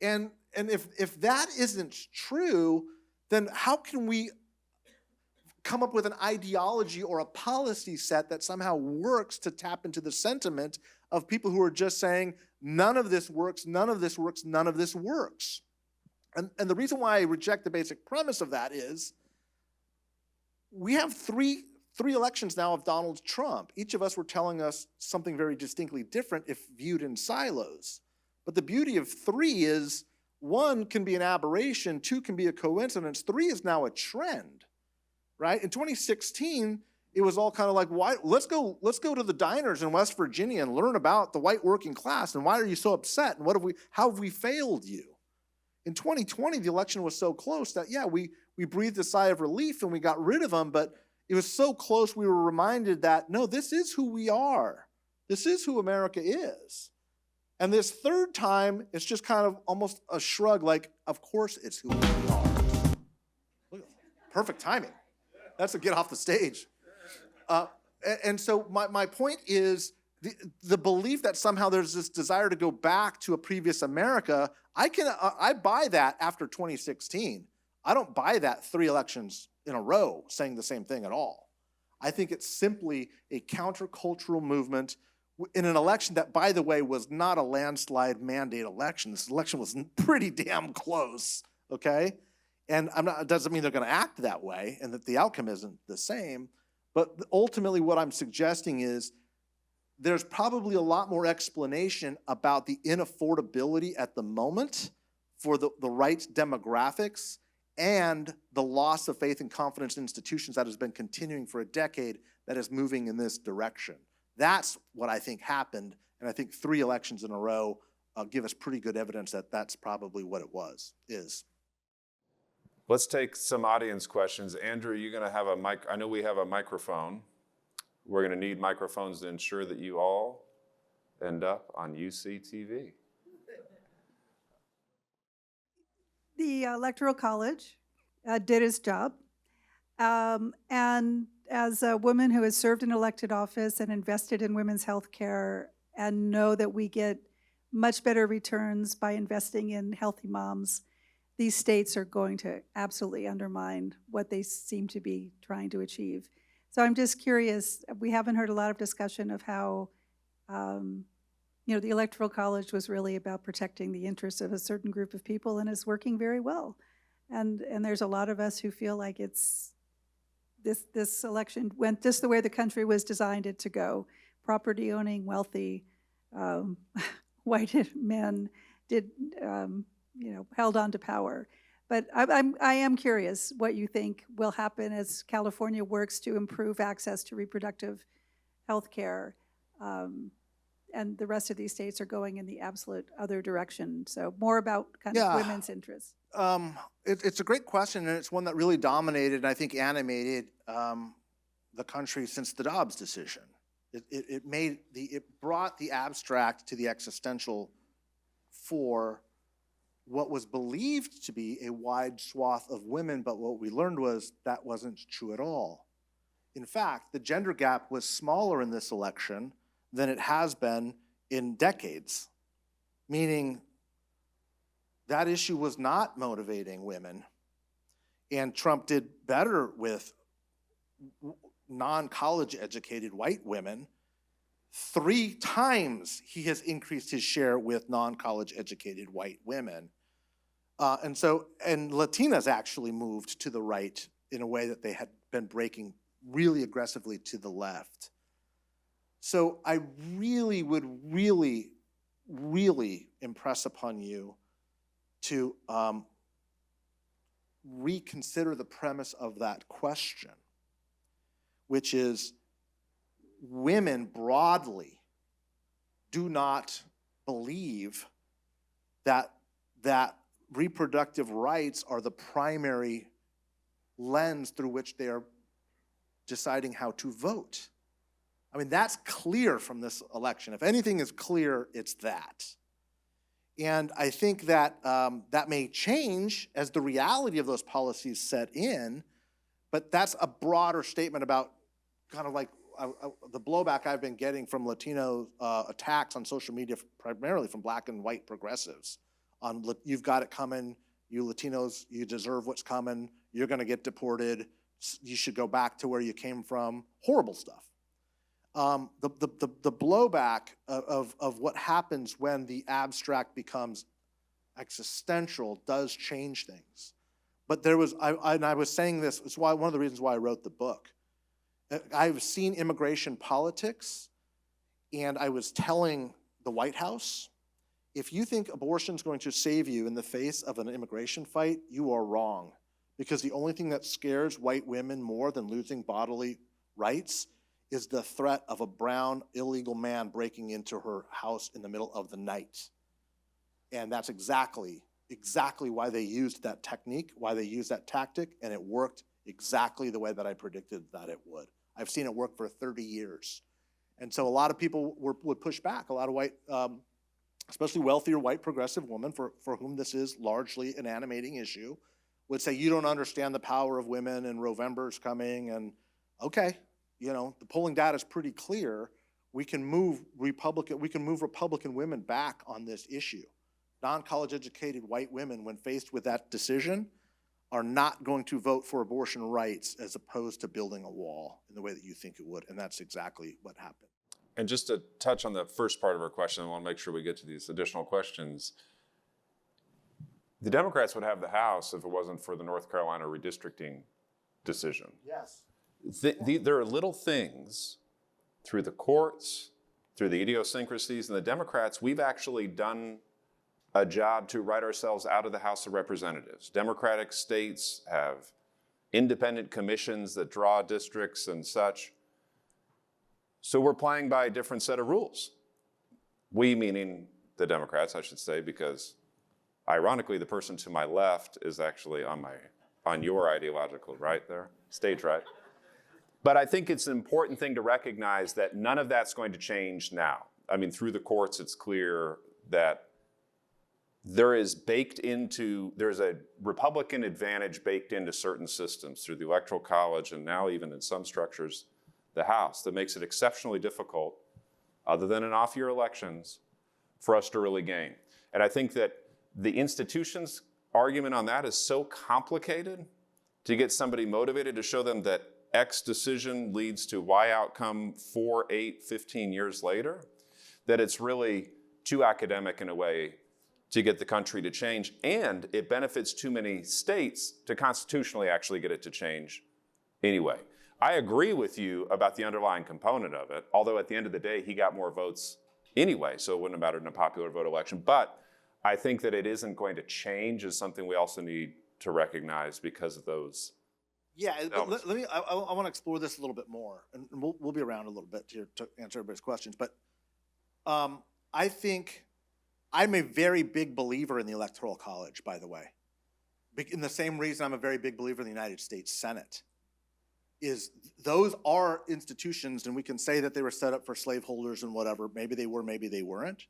Speaker 1: And if that isn't true, then how can we come up with an ideology or a policy set that somehow works to tap into the sentiment of people who are just saying, none of this works, none of this works, none of this works. And the reason why I reject the basic premise of that is we have three elections now of Donald Trump. Each of us were telling us something very distinctly different if viewed in silos. But the beauty of three is 1 can be an aberration, 2 can be a coincidence, 3 is now a trend. Right? In 2016, it was all kind of like, why? Let's go to the diners in West Virginia and learn about the white working class and why are you so upset and how have we failed you? In 2020, the election was so close that we breathed a sigh of relief and we got rid of them, but it was so close we were reminded that no, this is who we are. This is who America is. And this third time, it's just kind of almost a shrug, like, of course it's who we are. Perfect timing. That's a get off the stage. And so my point is the belief that somehow there's this desire to go back to a previous America. I buy that after 2016. I don't buy that 3 elections in a row saying the same thing at all. I think it's simply a countercultural movement in an election that, by the way, was not a landslide mandate election. This election was pretty damn close, okay? And it doesn't mean they're going to act that way and that the outcome isn't the same. But ultimately what I'm suggesting is there's probably a lot more explanation about the inaffordability at the moment for the right demographics and the loss of faith and confidence in institutions that has been continuing for a decade that is moving in this direction. That's what I think happened. And I think 3 elections in a row give us pretty good evidence that that's probably what it is.
Speaker 2: Let's take some audience questions. Andrew, you're going to have a mic. I know we have a microphone. We're going to need microphones to ensure that you all end up on UCTV.
Speaker 4: The Electoral College did its job. And as a woman who has served in elected office and invested in women's health care and know that we get much better returns by investing in healthy moms, these states are going to absolutely undermine what they seem to be trying to achieve. So I'm just curious, we haven't heard a lot of discussion of how, the Electoral College was really about protecting the interests of a certain group of people and is working very well. And there's a lot of us who feel like it's, this election went just the way the country was designed it to go. Property owning, wealthy, white men did, held on to power. But I am curious what you think will happen as California works to improve access to reproductive health care. And the rest of these states are going in the absolute other direction. So more about kind of women's interests.
Speaker 1: It's a great question, and it's one that really dominated and I think animated the country since the Dobbs decision. It brought the abstract to the existential for what was believed to be a wide swath of women, but what we learned was that wasn't true at all. In fact, the gender gap was smaller in this election than it has been in decades, meaning that issue was not motivating women. And Trump did better with non-college educated white women. 3 times he has increased his share with non-college educated white women. And Latinas actually moved to the right in a way that they had been breaking really aggressively to the left. So I really would really impress upon you to reconsider the premise of that question, which is,
Speaker 3: women broadly do not believe that reproductive rights are the primary lens through which they are deciding how to vote. I mean, that's clear from this election. If anything is clear, it's that. And I think that that may change as the reality of those policies set in, but that's a broader statement about kind of like the blowback I've been getting from Latino attacks on social media, primarily from black and white progressives. On you've got it coming, you Latinos, you deserve what's coming, you're gonna get deported, you should go back to where you came from, horrible stuff. The blowback of what happens when the abstract becomes existential does change things. But there was, I was saying this, it's why one of the reasons why I wrote the book. I've seen immigration politics, and I was telling the White House, if you think abortion's going to save you in the face of an immigration fight, you are wrong. Because the only thing that scares white women more than losing bodily rights is the threat of a brown illegal man breaking into her house in the middle of the night. And that's exactly why they used that technique, why they used that tactic, and it worked exactly the way that I predicted that it would. I've seen it work for 30 years. And so a lot of people would push back, a lot of white, especially wealthier white progressive women for whom this is largely an animating issue, would say, you don't understand the power of women and Rovember's coming, and okay, you know, the polling data is pretty clear. We can move Republican women back on this issue. Non-college educated white women, when faced with that decision, are not going to vote for abortion rights as opposed to building a wall in the way that you think it would, and that's exactly what happened.
Speaker 2: And just to touch on the first part of our question, I want to make sure we get to these additional questions. The Democrats would have the House if it wasn't for the North Carolina redistricting decision.
Speaker 3: Yes.
Speaker 2: There are little things through the courts, through the idiosyncrasies, and the Democrats, we've actually done a job to write ourselves out of the House of Representatives. Democratic states have independent commissions that draw districts and such. So we're playing by a different set of rules. We, meaning the Democrats, I should say, because ironically, the person to my left is actually on your ideological right there, stage right. But I think it's an important thing to recognize that none of that's going to change now. I mean, through the courts, it's clear that there's a Republican advantage baked into certain systems through the Electoral College and now even in some structures, the House, that makes it exceptionally difficult, other than in off-year elections, for us to really gain. And I think that the institution's argument on that is so complicated to get somebody motivated to show them that X decision leads to Y outcome 4, 8, 15 years later, that it's really too academic in a way to get the country to change, and it benefits too many states to constitutionally actually get it to change anyway. I agree with you about the underlying component of it, although at the end of the day, he got more votes anyway, so it wouldn't have mattered in a popular vote election. But I think that it isn't going to change is something we also need to recognize because of those.
Speaker 3: Yeah, let me. I want to explore this a little bit more, and we'll be around a little bit here to answer everybody's questions. But I think I'm a very big believer in the Electoral College, by the way. In the same reason I'm a very big believer in the United States Senate. Is those are institutions, and we can say that they were set up for slaveholders and whatever. Maybe they were, maybe they weren't.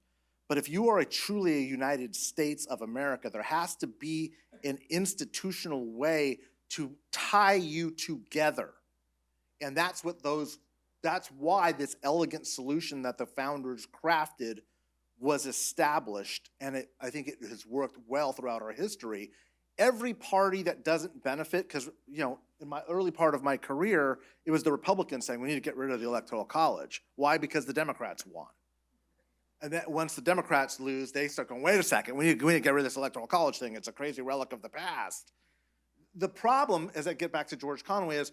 Speaker 3: But if you are truly a United States of America, there has to be an institutional way to tie you together. And that's why this elegant solution that the founders crafted was established, and I think it has worked well throughout our history. Every party that doesn't benefit, because in my early part of my career, it was the Republicans saying we need to get rid of the Electoral College. Why? Because the Democrats won. And then once the Democrats lose, they start going, wait a second, we need to get rid of this Electoral College thing. It's a crazy relic of the past. The problem, as I get back to George Conway, is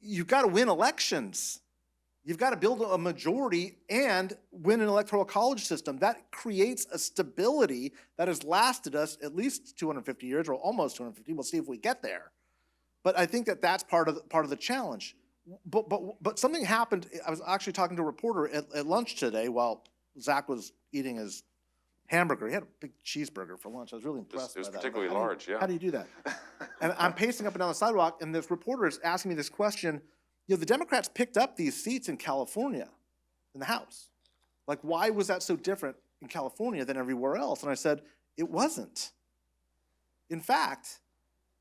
Speaker 3: you've got to win elections. You've got to build a majority and win an Electoral College system. That creates a stability that has lasted us at least 250 years, or almost 250. We'll see if we get there. But I think that that's part of the challenge. But something happened. I was actually talking to a reporter at lunch today while Zach was eating his hamburger. He had a big cheeseburger for lunch. I was really impressed by that.
Speaker 2: It was particularly large, yeah.
Speaker 3: How do you do that? And I'm pacing up and down the sidewalk, and this reporter is asking me this question. The Democrats picked up these seats in California, in the House. Like, why was that so different in California than everywhere else? And I said, it wasn't. In fact,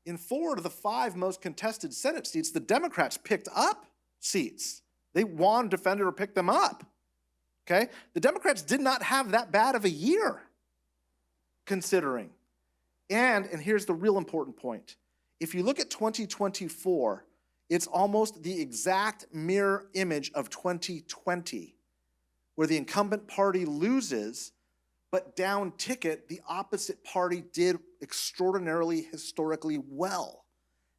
Speaker 3: in 4 of the 5 most contested Senate seats, the Democrats picked up seats. They won, defended, or picked them up. Okay? The Democrats did not have that bad of a year, considering. And here's the real important point. If you look at 2024, it's almost the exact mirror image of 2020, where the incumbent party loses, but down ticket, the opposite party did extraordinarily, historically well.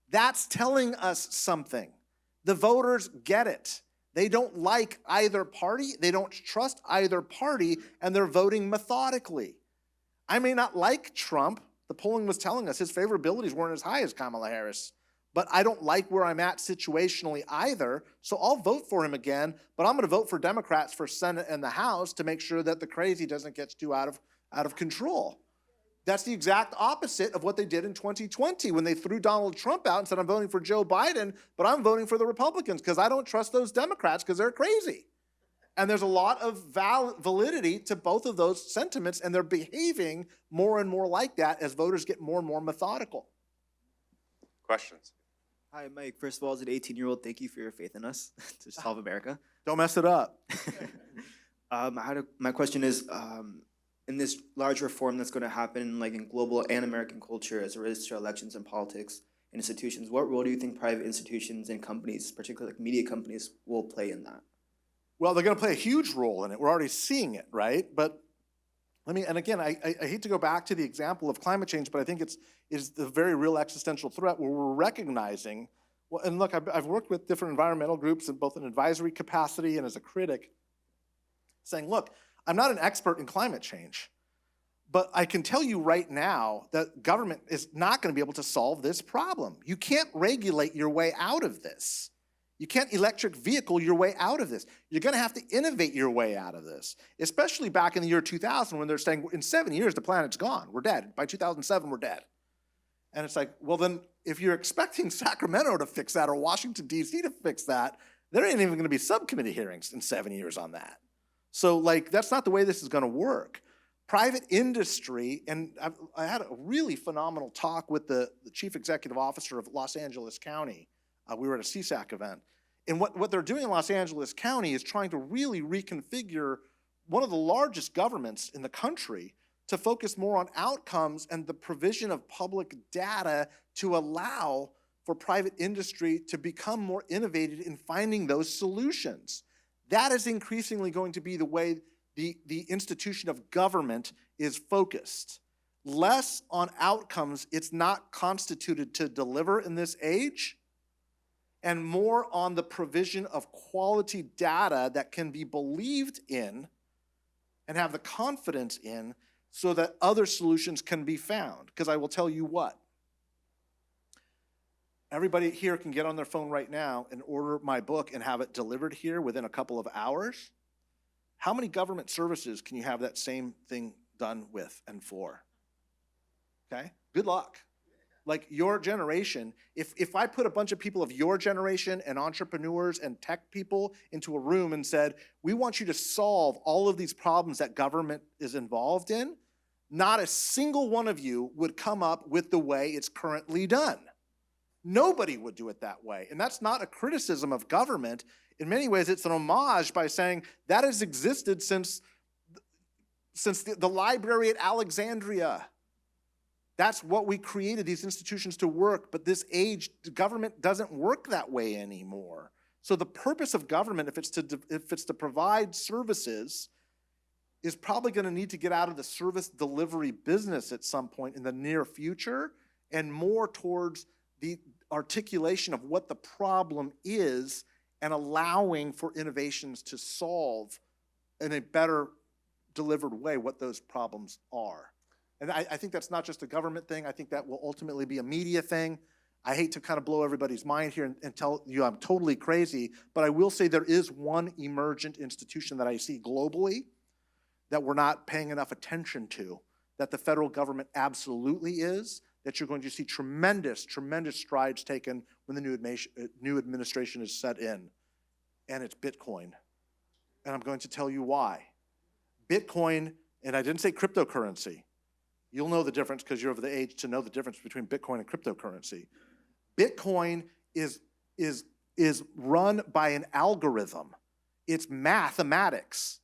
Speaker 3: That's telling us something. The voters get it. They don't like either party, they don't trust either party, and they're voting methodically. I may not like Trump. The polling was telling us his favorabilities weren't as high as Kamala Harris. But I don't like where I'm at situationally either, so I'll vote for him again, but I'm gonna vote for Democrats for Senate and the House to make sure that the crazy doesn't get too out of control. That's the exact opposite of what they did in 2020 when they threw Donald Trump out and said, I'm voting for Joe Biden, but I'm voting for the Republicans because I don't trust those Democrats because they're crazy. And there's a lot of validity to both of those sentiments, and they're behaving more and more like that as voters get more and more methodical.
Speaker 2: Questions?
Speaker 5: Hi, Mike. First of all, as an 18-year-old, thank you for your faith in us to solve America.
Speaker 3: Don't mess it up.
Speaker 5: My question is, in this large reform that's going to happen, like in global and American culture, as it relates to elections and politics and institutions, what role do you think private institutions and companies, particularly like media companies, will play in that?
Speaker 3: Well, they're going to play a huge role in it. We're already seeing it, right? But and again, I hate to go back to the example of climate change, but I think it's the very real existential threat where we're recognizing, well, and look, I've worked with different environmental groups in both an advisory capacity and as a critic, saying, look, I'm not an expert in climate change, but I can tell you right now that government is not going to be able to solve this problem. You can't regulate your way out of this. You can't electric vehicle your way out of this. You're going to have to innovate your way out of this, especially back in the year 2000 when they're saying, in 7 years, the planet's gone. We're dead. By 2007, we're dead. And it's like, well, then if you're expecting Sacramento to fix that or Washington, D.C. to fix that, there ain't even going to be subcommittee hearings in 7 years on that. So, like, that's not the way this is going to work. Private industry, and I had a really phenomenal talk with the chief executive officer of Los Angeles County. We were at a CSAC event. And what they're doing in Los Angeles County is trying to really reconfigure one of the largest governments in the country to focus more on outcomes and the provision of public data to allow for private industry to become more innovative in finding those solutions. That is increasingly going to be the way the institution of government is focused. Less on outcomes it's not constituted to deliver in this age, and more on the provision of quality data that can be believed in and have the confidence in so that other solutions can be found. Because I will tell you what, everybody here can get on their phone right now and order my book and have it delivered here within a couple of hours. How many government services can you have that same thing done with and for? Okay, good luck. Like your generation, if I put a bunch of people of your generation and entrepreneurs and tech people into a room and said, we want you to solve all of these problems that government is involved in, not a single one of you would come up with the way it's currently done. Nobody would do it that way. And that's not a criticism of government. In many ways, it's an homage by saying that has existed since the library at Alexandria. That's what we created these institutions to work, but this age, government doesn't work that way anymore. So the purpose of government, if it's to provide services, is probably going to need to get out of the service delivery business at some point in the near future and more towards the articulation of what the problem is and allowing for innovations to solve in a better delivered way what those problems are. And I think that's not just a government thing. I think that will ultimately be a media thing.
Speaker 1: I hate to kind of blow everybody's mind here and tell you I'm totally crazy, but I will say there is one emergent institution that I see globally that we're not paying enough attention to, that the federal government absolutely is, that you're going to see tremendous, tremendous strides taken when the new administration is set in, and it's Bitcoin. And I'm going to tell you why. Bitcoin, and I didn't say cryptocurrency. You'll know the difference because you're of the age to know the difference between Bitcoin and cryptocurrency. Bitcoin is run by an algorithm. It's mathematics,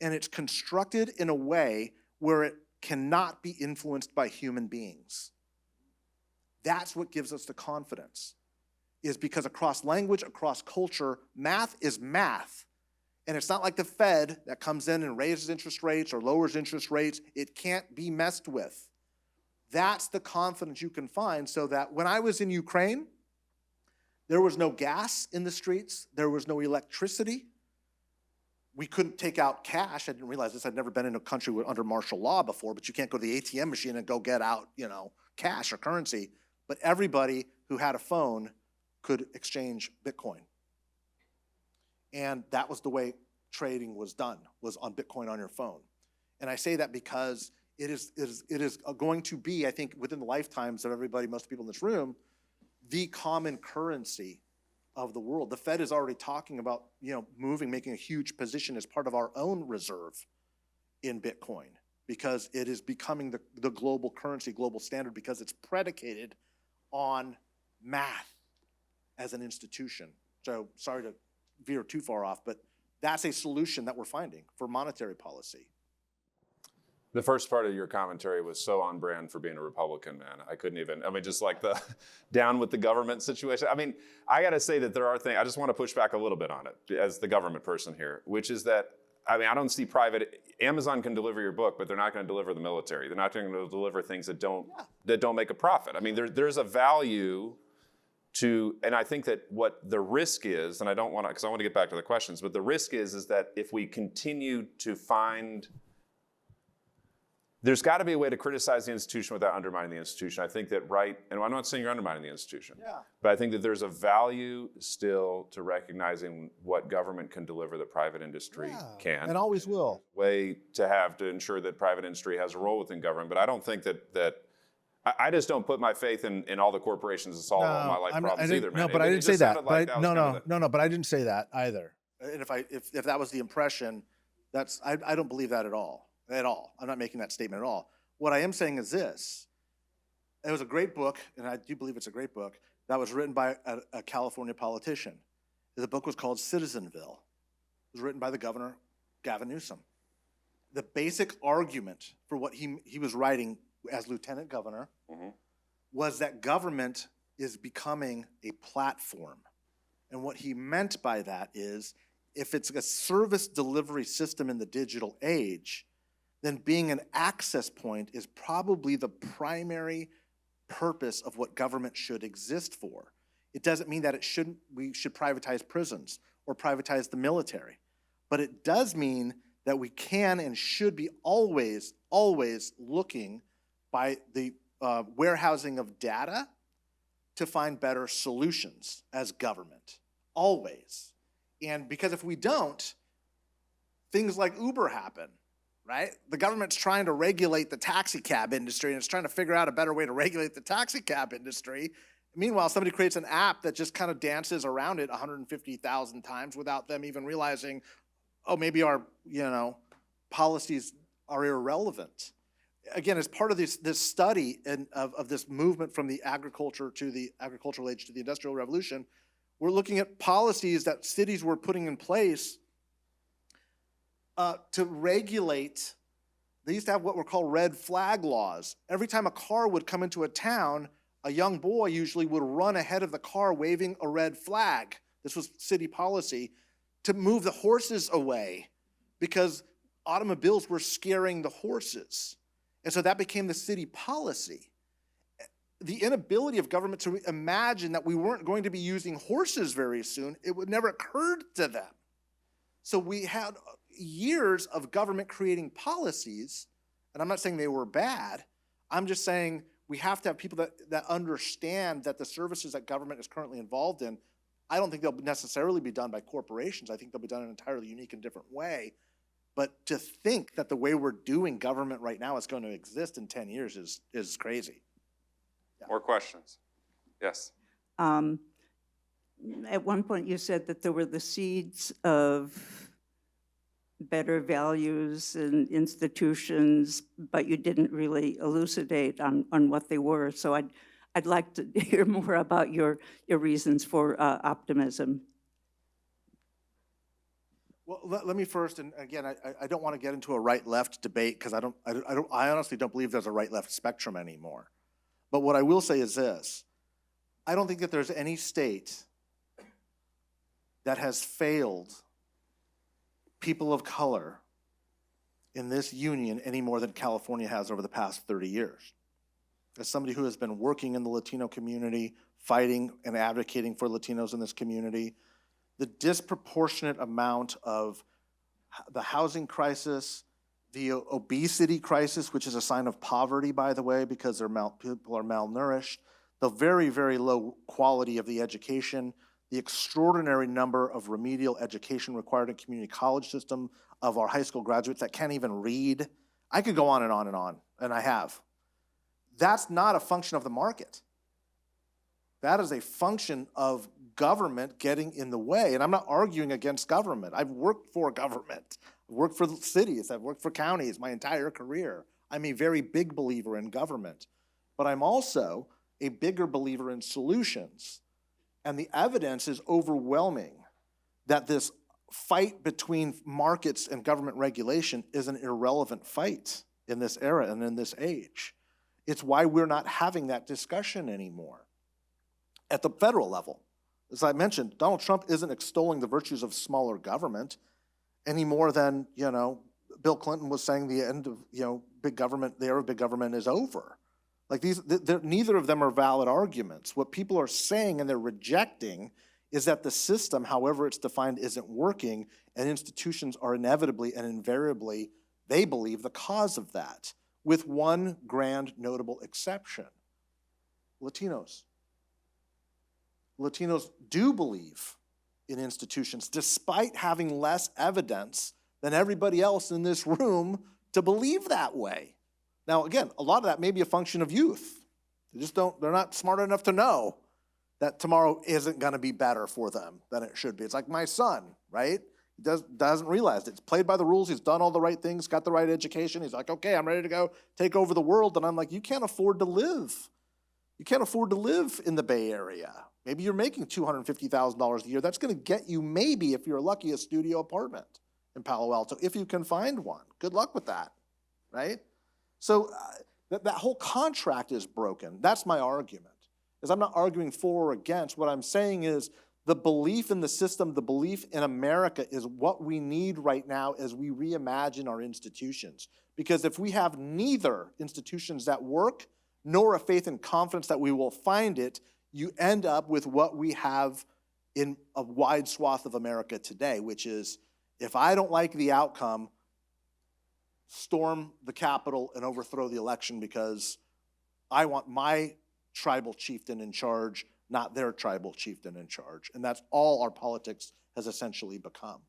Speaker 1: and it's constructed in a way where it cannot be influenced by human beings. That's what gives us the confidence, is because across language, across culture, math is math. And it's not like the Fed that comes in and raises interest rates or lowers interest rates. It can't be messed with. That's the confidence you can find, so that when I was in Ukraine, there was no gas in the streets. There was no electricity. We couldn't take out cash. I didn't realize this. I'd never been in a country under martial law before, but you can't go to the ATM machine and go get out, cash or currency. But everybody who had a phone could exchange Bitcoin. And that was the way trading was done, was on Bitcoin on your phone. And I say that because it is going to be, I think, within the lifetimes of everybody, most people in this room, the common currency of the world. The Fed is already talking about, making a huge position as part of our own reserve in Bitcoin, because it is becoming the global currency, global standard, because it's predicated on math as an institution. So sorry to veer too far off, but that's a solution that we're finding for monetary policy.
Speaker 2: The first part of your commentary was so on brand for being a Republican, man. I couldn't even, just like the down with the government situation. I got to say that there are things, I just want to push back a little bit on it as the government person here, which is that, I don't see Amazon can deliver your book, but they're not going to deliver the military. They're not going to deliver things that don't make a profit. There's a value to, and I think that what the risk is, and I don't want to, because I want to get back to the questions, but the risk is that if we continue to find, there's got to be a way to criticize the institution without undermining the institution. I think that and I'm not saying you're undermining the institution, but I think that there's a value still to recognizing what government can deliver that private industry can.
Speaker 3: And always will.
Speaker 2: Way to ensure that private industry has a role within government, but I don't think that I just don't put my faith in all the corporations to solve all my life problems either, man.
Speaker 3: No, but I didn't say that. But I didn't say that either.
Speaker 1: And if that was the impression, I don't believe that at all. I'm not making that statement at all. What I am saying is this. It was a great book, and I do believe it's a great book, that was written by a California politician. The book was called Citizenville. It was written by the governor, Gavin Newsom. The basic argument for what he was writing as lieutenant governor was that government is becoming a platform. And what he meant by that is, if it's a service delivery system in the digital age, then being an access point is probably the primary purpose of what government should exist for. It doesn't mean that we should privatize prisons or privatize the military, but it does mean that we can and should be always looking by the warehousing of data to find better solutions as government, always. And because if we don't, things like Uber happen, right? The government's trying to regulate the taxi cab industry, and it's trying to figure out a better way to regulate the taxi cab industry. Meanwhile, somebody creates an app that just kind of dances around it 150,000 times without them even realizing, maybe our policies are irrelevant. Again, as part of this study of this movement from the agriculture to the agricultural age to the Industrial Revolution, we're looking at policies that cities were putting in place to regulate. They used to have what were called red flag laws. Every time a car would come into a town, a young boy usually would run ahead of the car waving a red flag. This was city policy to move the horses away because automobiles were scaring the horses. And so that became the city policy. The inability of government to imagine that we weren't going to be using horses very soon, it would never occurred to them. So we had years of government creating policies, and I'm not saying they were bad, I'm just saying we have to have people that understand that the services that government is currently involved in, I don't think they'll necessarily be done by corporations. I think they'll be done in an entirely unique and different way. But to think that the way we're doing government right now is going to exist in 10 years is crazy.
Speaker 2: More questions? Yes.
Speaker 6: At one point you said that there were the seeds of better values and institutions, but you didn't really elucidate on what they were. So I'd like to hear more about your reasons for optimism.
Speaker 1: Well, let me first, and again, I don't want to get into a right-left debate because I honestly don't believe there's a right-left spectrum anymore. But what I will say is this: I don't think that there's any state that has failed people of color in this union any more than California has over the past 30 years. As somebody who has been working in the Latino community, fighting and advocating for Latinos in this community, the disproportionate amount of the housing crisis, the obesity crisis, which is a sign of poverty, by the way, because people are malnourished, the very, very low quality of the education, the extraordinary number of remedial education required in community college system of our high school graduates that can't even read. I could go on, and I have. That's not a function of the market. That is a function of government getting in the way. And I'm not arguing against government. I've worked for government. I've worked for cities. I've worked for counties my entire career. I'm a very big believer in government. But I'm also a bigger believer in solutions. And the evidence is overwhelming that this fight between markets and government regulation is an irrelevant fight in this era and in this age. It's why we're not having that discussion anymore at the federal level. As I mentioned, Donald Trump isn't extolling the virtues of smaller government any more than, Bill Clinton was saying the end of, big government, the era of big government is over. Like neither of them are valid arguments. What people are saying and they're rejecting is that the system, however it's defined, isn't working, and institutions are inevitably and invariably, they believe, the cause of that, with one grand notable exception: Latinos. Latinos do believe in institutions, despite having less evidence than everybody else in this room to believe that way. Now, again, a lot of that may be a function of youth. They're not smart enough to know that tomorrow isn't gonna be better for them than it should be. It's like my son, right? He doesn't realize it. He's played by the rules, he's done all the right things, got the right education. He's like, okay, I'm ready to go take over the world. And I'm like, you can't afford to live. You can't afford to live in the Bay Area. Maybe you're making $250,000 a year. That's gonna get you, maybe, if you're lucky, a studio apartment in Palo Alto, if you can find one. Good luck with that, right? So that whole contract is broken. That's my argument. Is I'm not arguing for or against. What I'm saying is the belief in the system, the belief in America is what we need right now as we reimagine our institutions. Because if we have neither institutions that work, nor a faith and confidence that we will find it, you end up with what we have in a wide swath of America today, which is, if I don't like the outcome, storm the Capitol and overthrow the election because I want my tribal chieftain in charge, not their tribal chieftain in charge. And that's all our politics has essentially become.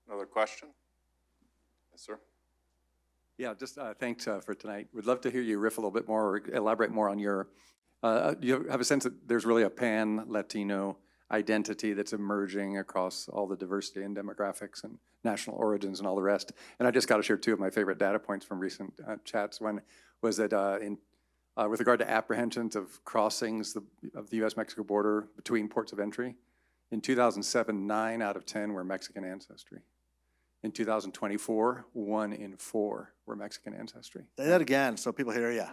Speaker 2: Another question? Yes, sir.
Speaker 7: Yeah, just thanks for tonight. We'd love to hear you riff a little bit more or elaborate more on your, you have a sense that there's really a pan-Latino identity that's emerging across all the diversity and demographics and national origins and all the rest. And I just got to share two of my favorite data points from recent chats. One was that with regard to apprehensions of crossings of the U.S.-Mexico border between ports of entry, in 2007, 9 out of 10 were Mexican ancestry. In 2024, 1 in 4 were Mexican ancestry.
Speaker 1: Say that again so people hear you.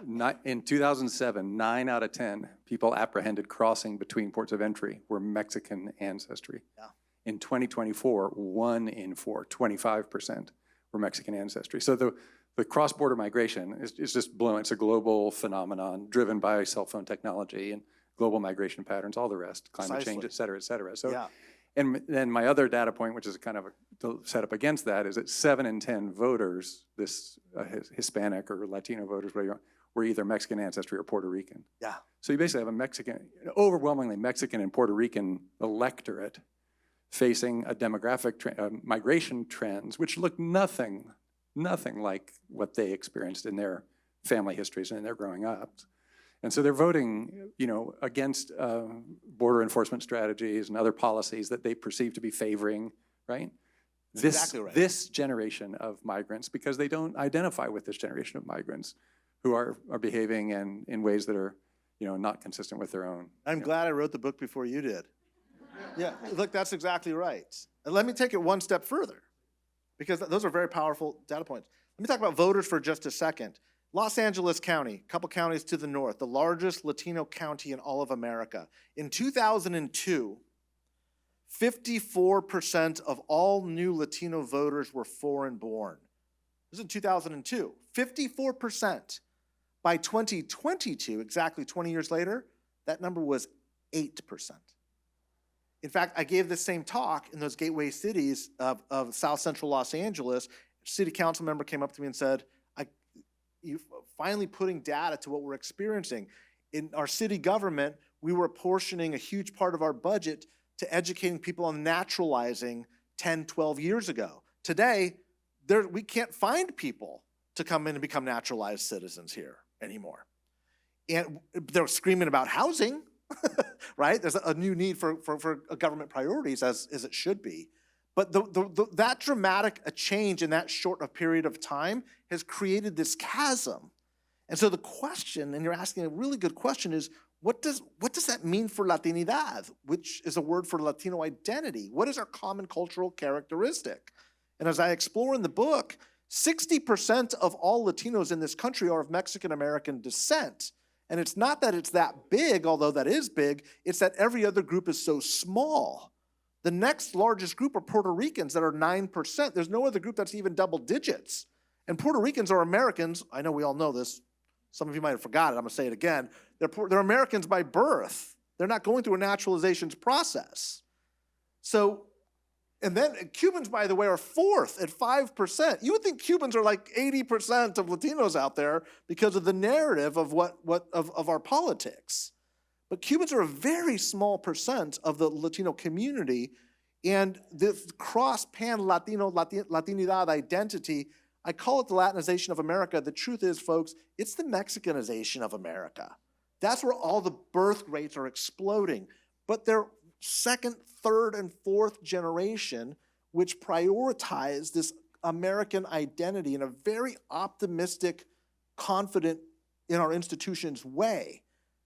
Speaker 7: In 2007, 9 out of 10 people apprehended crossing between ports of entry were Mexican ancestry.
Speaker 1: Yeah.
Speaker 7: In 2024, 1 in 4, 25%, were Mexican ancestry. So the cross-border migration is just blown. It's a global phenomenon driven by cell phone technology and global migration patterns, all the rest, climate change, et cetera, et cetera. So. Yeah. And then my other data point, which is kind of a set up against that, is that 7 in 10 voters, this Hispanic or Latino voters, whatever you want, were either Mexican ancestry or Puerto Rican.
Speaker 3: Yeah.
Speaker 7: So you basically have an overwhelmingly Mexican and Puerto Rican electorate facing a demographic migration trends, which look nothing like what they experienced in their family histories and in their growing up. And so they're voting, against border enforcement strategies and other policies that they perceive to be favoring, right?
Speaker 3: Exactly right.
Speaker 7: This generation of migrants, because they don't identify with this generation of migrants who are behaving in ways that are, not consistent with their own.
Speaker 3: I'm glad I wrote the book before you did. Yeah, look, that's exactly right. And let me take it one step further, because those are very powerful data points. Let me talk about voters for just a second. Los Angeles County, a couple counties to the north, the largest Latino county in all of America. In 2002, 54% of all new Latino voters were foreign born. This is in 2002, 54%. By 2022, exactly 20 years later, that number was 8%. In fact, I gave this same talk in those gateway cities of South Central Los Angeles. A city council member came up to me and said, "You finally putting data to what we're experiencing. In our city government, we were apportioning a huge part of our budget to educating people on naturalizing 10, 12 years ago. Today, we can't find people to come in and become naturalized citizens here anymore. And they're screaming about housing, right? There's a new need for government priorities, as it should be. But that dramatic a change in that short a period of time has created this chasm. And so the question, and you're asking a really good question, is what does that mean for Latinidad, which is a word for Latino identity? What is our common cultural characteristic? And as I explore in the book, 60% of all Latinos in this country are of Mexican-American descent. And it's not that it's that big, although that is big, it's that every other group is so small. The next largest group are Puerto Ricans that are 9%. There's no other group that's even double digits. And Puerto Ricans are Americans. I know we all know this. Some of you might have forgotten it. I'm going to say it again. They're Americans by birth. They're not going through a naturalizations process. So, and then Cubans, by the way, are fourth at 5%. You would think Cubans are like 80% of Latinos out there because of the narrative of of our politics. But Cubans are a very small percent of the Latino community, and this cross-pan-Latino, Latinidad identity, I call it the Latinization of America. The truth is, folks, it's the Mexicanization of America. That's where all the birth rates are exploding. But they're second, third, and fourth generation, which prioritize this American identity in a very optimistic, confident in our institutions way.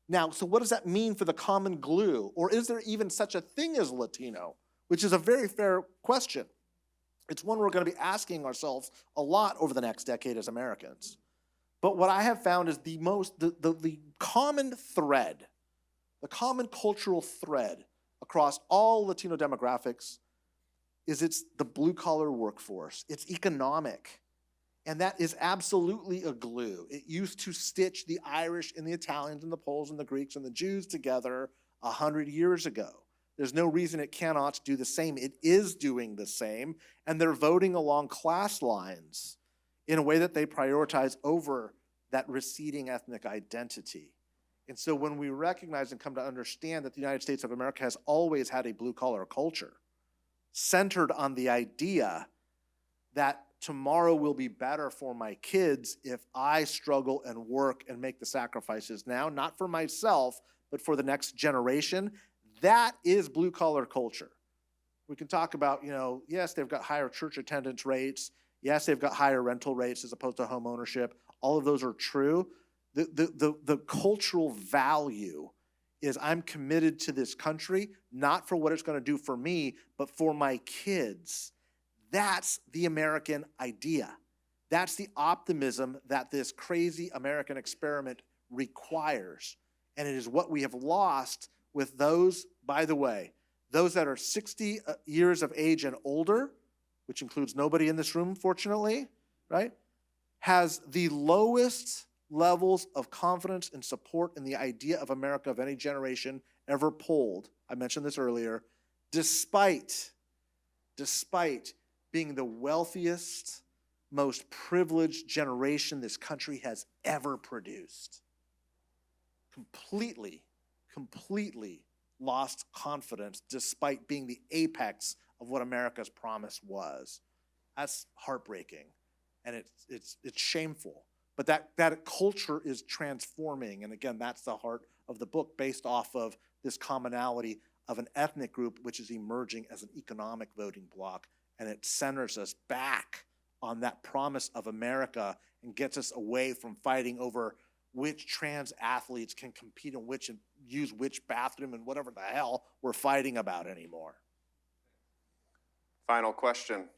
Speaker 3: Now, so what does that mean for the common glue? Or is there even such a thing as Latino? Which is a very fair question. It's one we're going to be asking ourselves a lot over the next decade as Americans. But what I have found is the common thread, the common cultural thread across all Latino demographics is it's the blue-collar workforce. It's economic. And that is absolutely a glue. It used to stitch the Irish and the Italians and the Poles and the Greeks and the Jews together 100 years ago. There's no reason it cannot do the same. It is doing the same, and they're voting along class lines in a way that they prioritize over that receding ethnic identity. And so when we recognize and come to understand that the United States of America has always had a blue-collar culture centered on the idea that tomorrow will be better for my kids if I struggle and work and make the sacrifices now, not for myself, but for the next generation, that is blue-collar culture. We can talk about, yes, they've got higher church attendance rates. Yes, they've got higher rental rates as opposed to home ownership. All of those are true. The cultural value is I'm committed to this country, not for what it's going to do for me, but for my kids. That's the American idea. That's the optimism that this crazy American experiment requires. And it is what we have lost with those, by the way, those that are 60 years of age and older, which includes nobody in this room, fortunately, right, has the lowest levels of confidence and support in the idea of America of any generation ever polled. I mentioned this earlier, despite being the wealthiest,
Speaker 1: most privileged generation this country has ever produced. Completely lost confidence despite being the apex of what America's promise was. That's heartbreaking, and it's shameful. But that culture is transforming, and again, that's the heart of the book, based off of this commonality of an ethnic group which is emerging as an economic voting bloc, and it centers us back on that promise of America and gets us away from fighting over which trans athletes can compete in which and use which bathroom and whatever the hell we're fighting about anymore.
Speaker 2: Final question.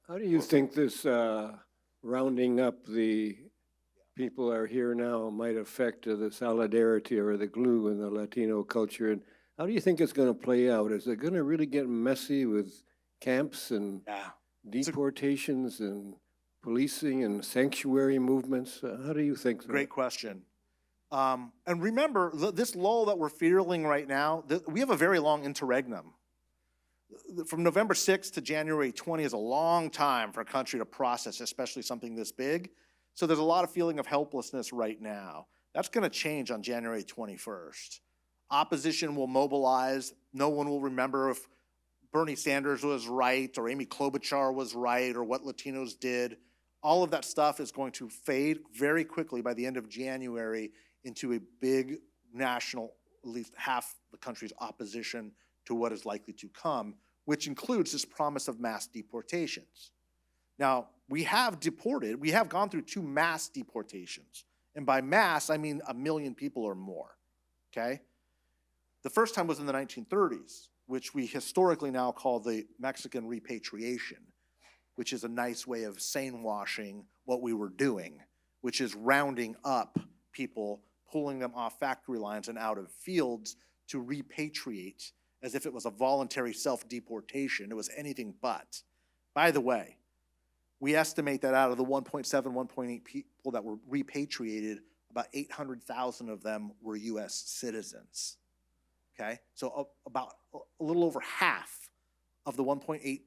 Speaker 8: How do you think this rounding up the people are here now might affect the solidarity or the glue in the Latino culture? And how do you think it's going to play out? Is it going to really get messy with camps and deportations and policing and sanctuary movements? How do you think so?
Speaker 1: Great question. And remember, this lull that we're feeling right now, we have a very long interregnum. From November 6th to January 20 is a long time for a country to process, especially something this big. So there's a lot of feeling of helplessness right now. That's going to change on January 21st. Opposition will mobilize. No one will remember if Bernie Sanders was right or Amy Klobuchar was right or what Latinos did. All of that stuff is going to fade very quickly by the end of January into a big national, at least half the country's opposition to what is likely to come, which includes this promise of mass deportations. Now, we have gone through 2 mass deportations. And by mass, I mean 1 million people or more, okay? The first time was in the 1930s, which we historically now call the Mexican repatriation, which is a nice way of sane-washing what we were doing, which is rounding up people, pulling them off factory lines and out of fields to repatriate as if it was a voluntary self-deportation. It was anything but. By the way, we estimate that out of the 1.7, 1.8 people that were repatriated, about 800,000 of them were US citizens, okay? So about a little over half of the 1.8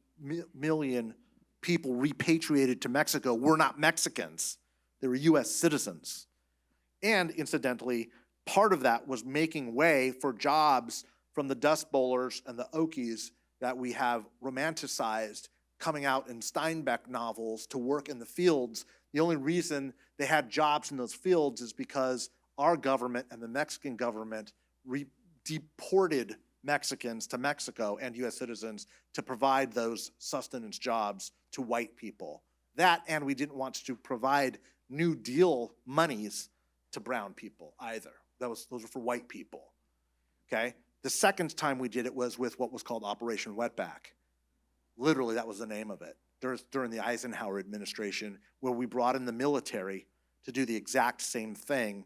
Speaker 1: million people repatriated to Mexico were not Mexicans. They were US citizens. And incidentally, part of that was making way for jobs from the Dust Bowlers and the Okies that we have romanticized coming out in Steinbeck novels to work in the fields. The only reason they had jobs in those fields is because our government and the Mexican government deported Mexicans to Mexico and US citizens to provide those sustenance jobs to white people. That, and we didn't want to provide New Deal monies to brown people either. Those were for white people, okay? The second time we did it was with what was called Operation Wetback. Literally, that was the name of it. During the Eisenhower administration, where we brought in the military to do the exact same thing,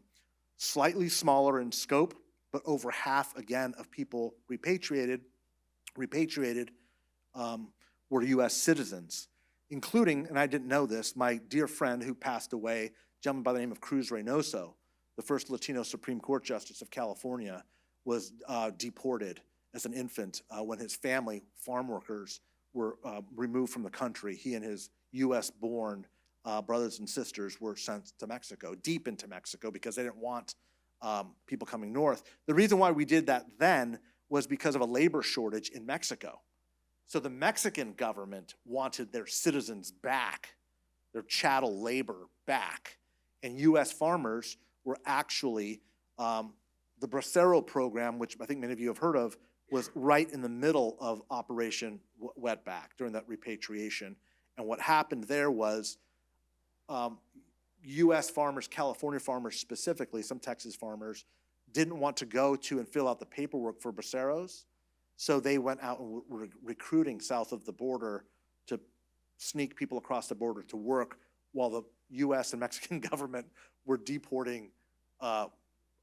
Speaker 1: slightly smaller in scope, but over half, again, of people repatriated were US citizens, including, and I didn't know this, my dear friend who passed away, a gentleman by the name of Cruz Reynoso, the first Latino Supreme Court Justice of California, was deported as an infant when his family, farm workers, were removed from the country. He and his US-born brothers and sisters were sent to Mexico, deep into Mexico, because they didn't want people coming north. The reason why we did that then was because of a labor shortage in Mexico. So the Mexican government wanted their citizens back, their chattel labor back. And US farmers were actually, the Bracero program, which I think many of you have heard of, was right in the middle of Operation Wetback during that repatriation. And what happened there was US farmers, California farmers specifically, some Texas farmers, didn't want to go to and fill out the paperwork for braceros. So they went out and were recruiting south of the border to sneak people across the border to work while the US and Mexican government were deporting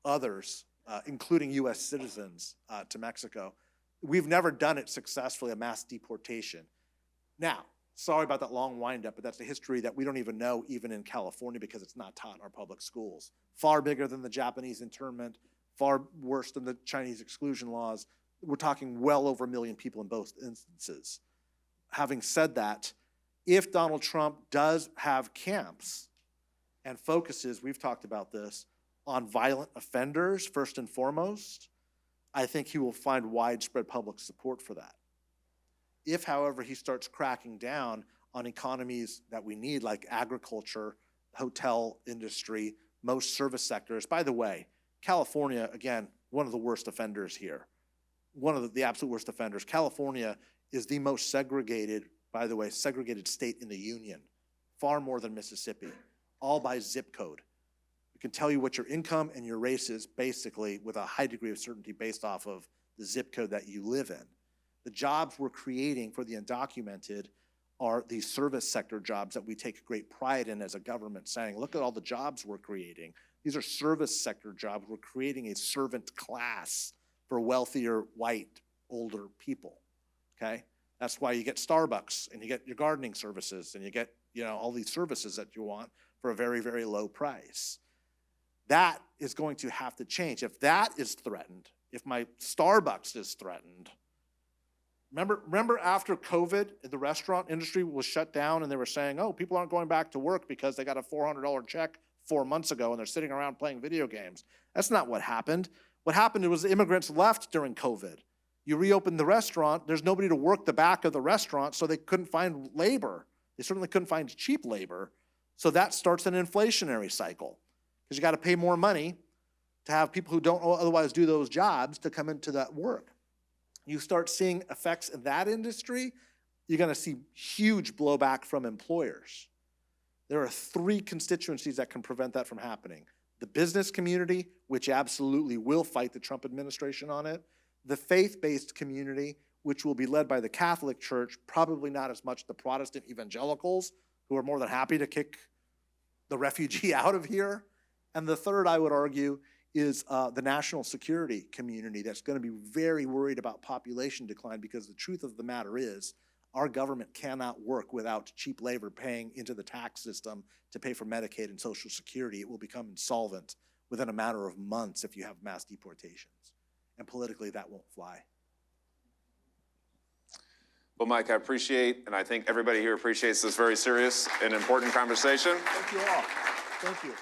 Speaker 1: others, including US citizens, to Mexico. We've never done it successfully, a mass deportation. Now, sorry about that long windup, but that's a history that we don't even know even in California because it's not taught in our public schools. Far bigger than the Japanese internment, far worse than the Chinese exclusion laws. We're talking well over 1 million people in both instances. Having said that, if Donald Trump does have camps and focuses, we've talked about this, on violent offenders first and foremost, I think he will find widespread public support for that. If, however, he starts cracking down on economies that we need, like agriculture, hotel industry, most service sectors. By the way, California, again, one of the worst offenders here. One of the absolute worst offenders. California is the most segregated, by the way, segregated state in the union, far more than Mississippi, all by zip code. It can tell you what your income and your race is basically with a high degree of certainty based off of the zip code that you live in. The jobs we're creating for the undocumented are these service sector jobs that we take great pride in as a government, saying, look at all the jobs we're creating. These are service sector jobs. We're creating a servant class for wealthier, white, older people, okay? That's why you get Starbucks and you get your gardening services and you get, all these services that you want for a very, very low price. That is going to have to change. If that is threatened, if my Starbucks is threatened, remember after COVID, the restaurant industry was shut down and they were saying, oh, people aren't going back to work because they got a $400 check 4 months ago and they're sitting around playing video games. That's not what happened. What happened was the immigrants left during COVID. You reopened the restaurant, there's nobody to work the back of the restaurant, so they couldn't find labor. They certainly couldn't find cheap labor. So that starts an inflationary cycle because you got to pay more money to have people who don't otherwise do those jobs to come into that work. You start seeing effects in that industry, you're going to see huge blowback from employers. There are 3 constituencies that can prevent that from happening. The business community, which absolutely will fight the Trump administration on it. The faith-based community, which will be led by the Catholic Church, probably not as much the Protestant evangelicals, who are more than happy to kick the refugee out of here. And the third, I would argue, is the national security community that's going to be very worried about population decline, because the truth of the matter is our government cannot work without cheap labor paying into the tax system to pay for Medicaid and Social Security. It will become insolvent within a matter of months if you have mass deportations. And politically, that won't fly.
Speaker 2: Well, Mike, I appreciate, and I think everybody here appreciates this very serious and important conversation.
Speaker 1: Thank you all. Thank you.